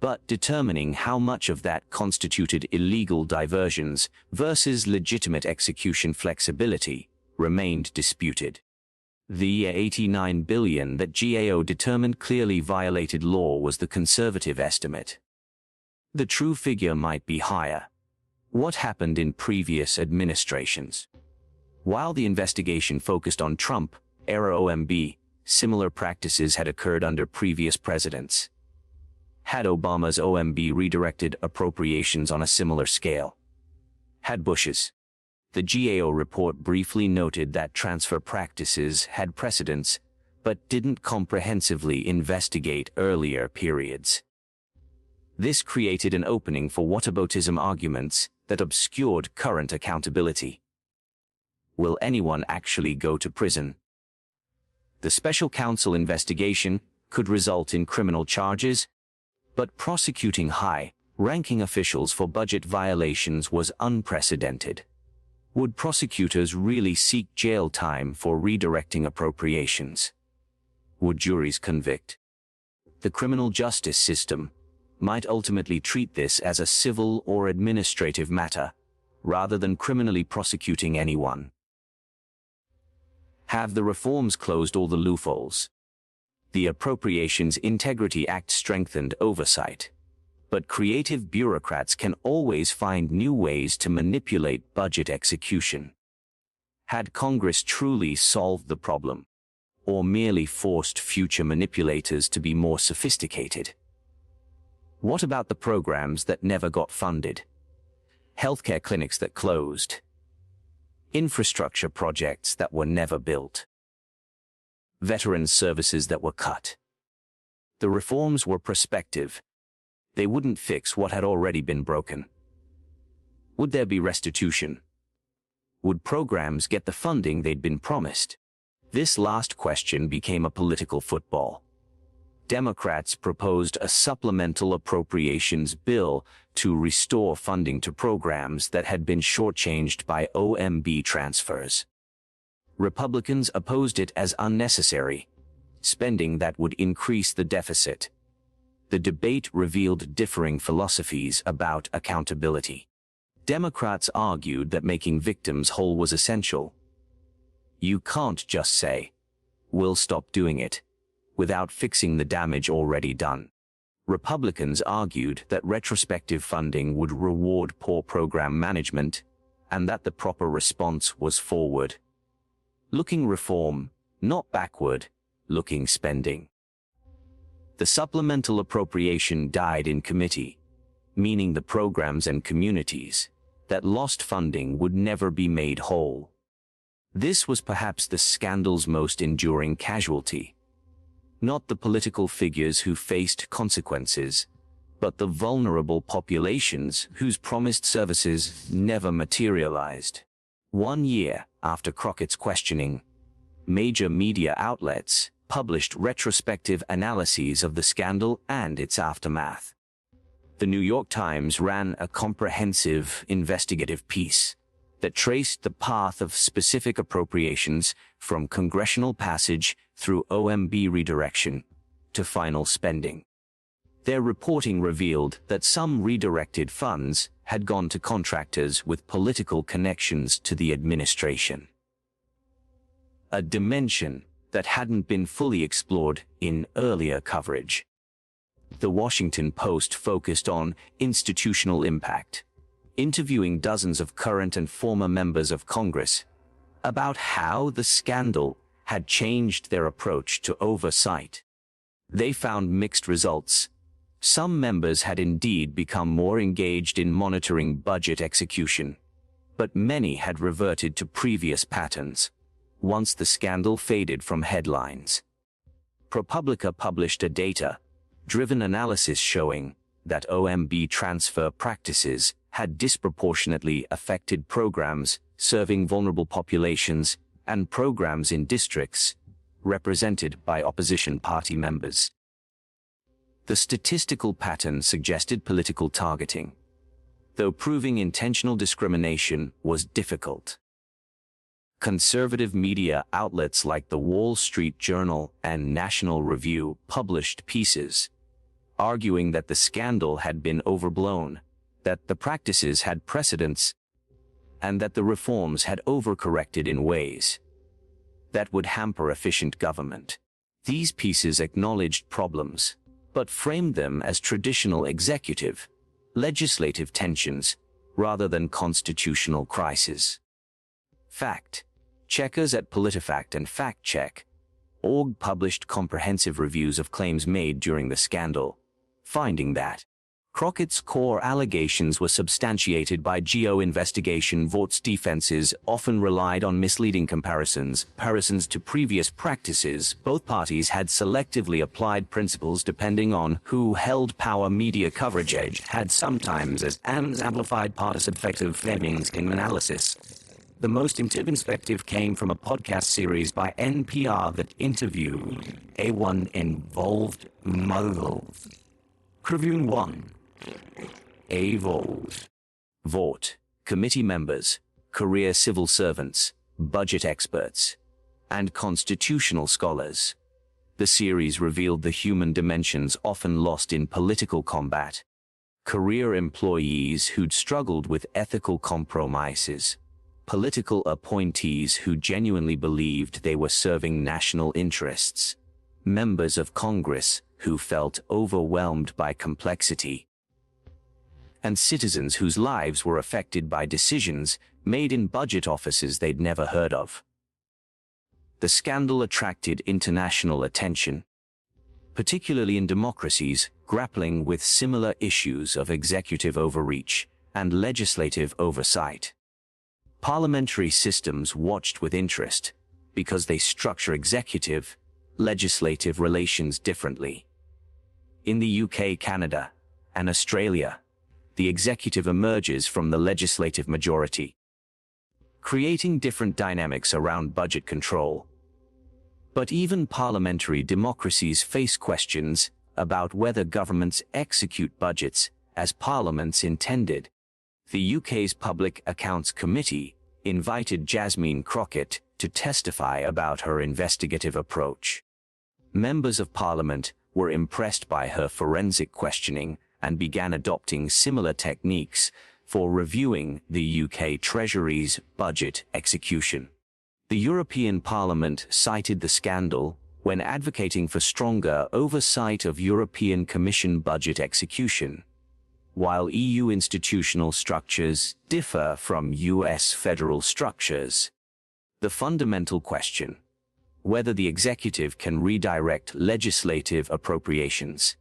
But determining how much of that constituted illegal diversions versus legitimate execution flexibility remained disputed. The $89 billion that GAO determined clearly violated law was the conservative estimate. The true figure might be higher. What happened in previous administrations? While the investigation focused on Trump-era OMB, similar practices had occurred under previous presidents. Had Obama's OMB redirected appropriations on a similar scale? Had Bush's? The GAO report briefly noted that transfer practices had precedents, but didn't comprehensively investigate earlier periods. This created an opening for whataboutism arguments that obscured current accountability. Will anyone actually go to prison? The special counsel investigation could result in criminal charges, but prosecuting high-ranking officials for budget violations was unprecedented. Would prosecutors really seek jail time for redirecting appropriations? Would juries convict? The criminal justice system might ultimately treat this as a civil or administrative matter, rather than criminally prosecuting anyone. Have the reforms closed all the loopholes? The Appropriations Integrity Act strengthened oversight, but creative bureaucrats can always find new ways to manipulate budget execution. Had Congress truly solved the problem, or merely forced future manipulators to be more sophisticated? What about the programs that never got funded? Healthcare clinics that closed? Infrastructure projects that were never built? Veterans services that were cut? The reforms were prospective. They wouldn't fix what had already been broken. Would there be restitution? Would programs get the funding they'd been promised? This last question became a political football. Democrats proposed a supplemental appropriations bill to restore funding to programs that had been shortchanged by OMB transfers. Republicans opposed it as unnecessary, spending that would increase the deficit. The debate revealed differing philosophies about accountability. Democrats argued that making victims whole was essential. You can't just say, "We'll stop doing it," without fixing the damage already done. Republicans argued that retrospective funding would reward poor program management, and that the proper response was forward looking reform, not backward-looking spending. The supplemental appropriation died in committee, meaning the programs and communities that lost funding would never be made whole. This was perhaps the scandal's most enduring casualty. Not the political figures who faced consequences, but the vulnerable populations whose promised services never materialized. 1 year after Crockett's questioning, major media outlets published retrospective analyses of the scandal and its aftermath. The New York Times ran a comprehensive investigative piece that traced the path of specific appropriations from congressional passage through OMB redirection to final spending. Their reporting revealed that some redirected funds had gone to contractors with political connections to the administration. A dimension that hadn't been fully explored in earlier coverage. The Washington Post focused on institutional impact, interviewing dozens of current and former members of Congress about how the scandal had changed their approach to oversight. They found mixed results. Some members had indeed become more engaged in monitoring budget execution, but many had reverted to previous patterns once the scandal faded from headlines. ProPublica published a data-driven analysis showing that OMB transfer practices had disproportionately affected programs serving vulnerable populations and programs in districts represented by opposition party members. The statistical pattern suggested political targeting, though proving intentional discrimination was difficult. Conservative media outlets like the Wall Street Journal and National Review published pieces arguing that the scandal had been overblown, that the practices had precedents, and that the reforms had overcorrected in ways that would hamper efficient government. These pieces acknowledged problems, but framed them as traditional executive, legislative tensions rather than constitutional crises. Fact checkers at PolitiFact and FactCheck.org published comprehensive reviews of claims made during the scandal, finding that Crockett's core allegations were substantiated by geo-investigation. Vaught's defenses often relied on misleading comparisons to previous practices. Both parties had selectively applied principles depending on who held power. Media coverage edge had sometimes as amplified partisan effective framings in analysis. The most inspective came from a podcast series by NPR that interviewed A1 involved mogul. Tribune 1. Vought, committee members, career civil servants, budget experts, and constitutional scholars. The series revealed the human dimensions often lost in political combat. Career employees who'd struggled with ethical compromises. Political appointees who genuinely believed they were serving national interests. Members of Congress who felt overwhelmed by complexity. And citizens whose lives were affected by decisions made in budget offices they'd never heard of. The scandal attracted international attention, particularly in democracies grappling with similar issues of executive overreach and legislative oversight. Parliamentary systems watched with interest because they structure executive, legislative relations differently. In the UK, Canada, and Australia, the executive emerges from the legislative majority, creating different dynamics around budget control. But even parliamentary democracies face questions about whether governments execute budgets as parliaments intended. The UK's Public Accounts Committee invited Jasmine Crockett to testify about her investigative approach. Members of Parliament were impressed by her forensic questioning and began adopting similar techniques for reviewing the UK Treasury's budget execution. The European Parliament cited the scandal when advocating for stronger oversight of European Commission budget execution. While EU institutional structures differ from US federal structures, the fundamental question, whether the executive can redirect legislative appropriations,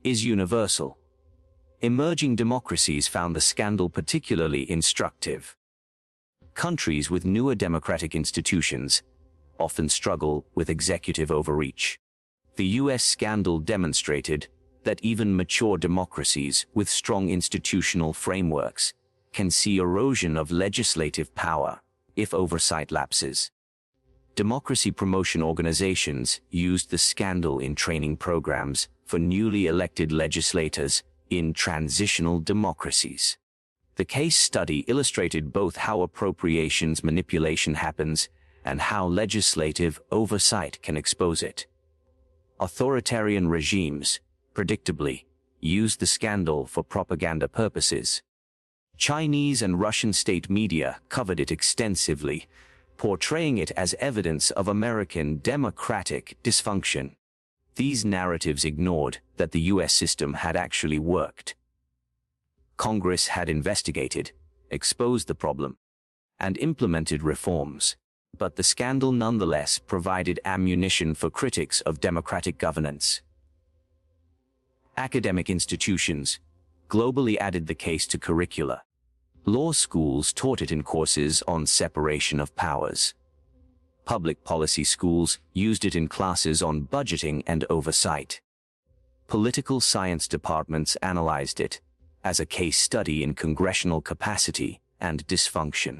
is universal. Emerging democracies found the scandal particularly instructive. Countries with newer democratic institutions often struggle with executive overreach. The US scandal demonstrated that even mature democracies with strong institutional frameworks can see erosion of legislative power if oversight lapses. Democracy promotion organizations used the scandal in training programs for newly elected legislators in transitional democracies. The case study illustrated both how appropriations manipulation happens and how legislative oversight can expose it. Authoritarian regimes, predictably, used the scandal for propaganda purposes. Chinese and Russian state media covered it extensively, portraying it as evidence of American democratic dysfunction. These narratives ignored that the US system had actually worked. Congress had investigated, exposed the problem, and implemented reforms, but the scandal nonetheless provided ammunition for critics of democratic governance. Academic institutions globally added the case to curricula. Law schools taught it in courses on separation of powers. Public policy schools used it in classes on budgeting and oversight. Political science departments analyzed it, as a case study in congressional capacity and dysfunction.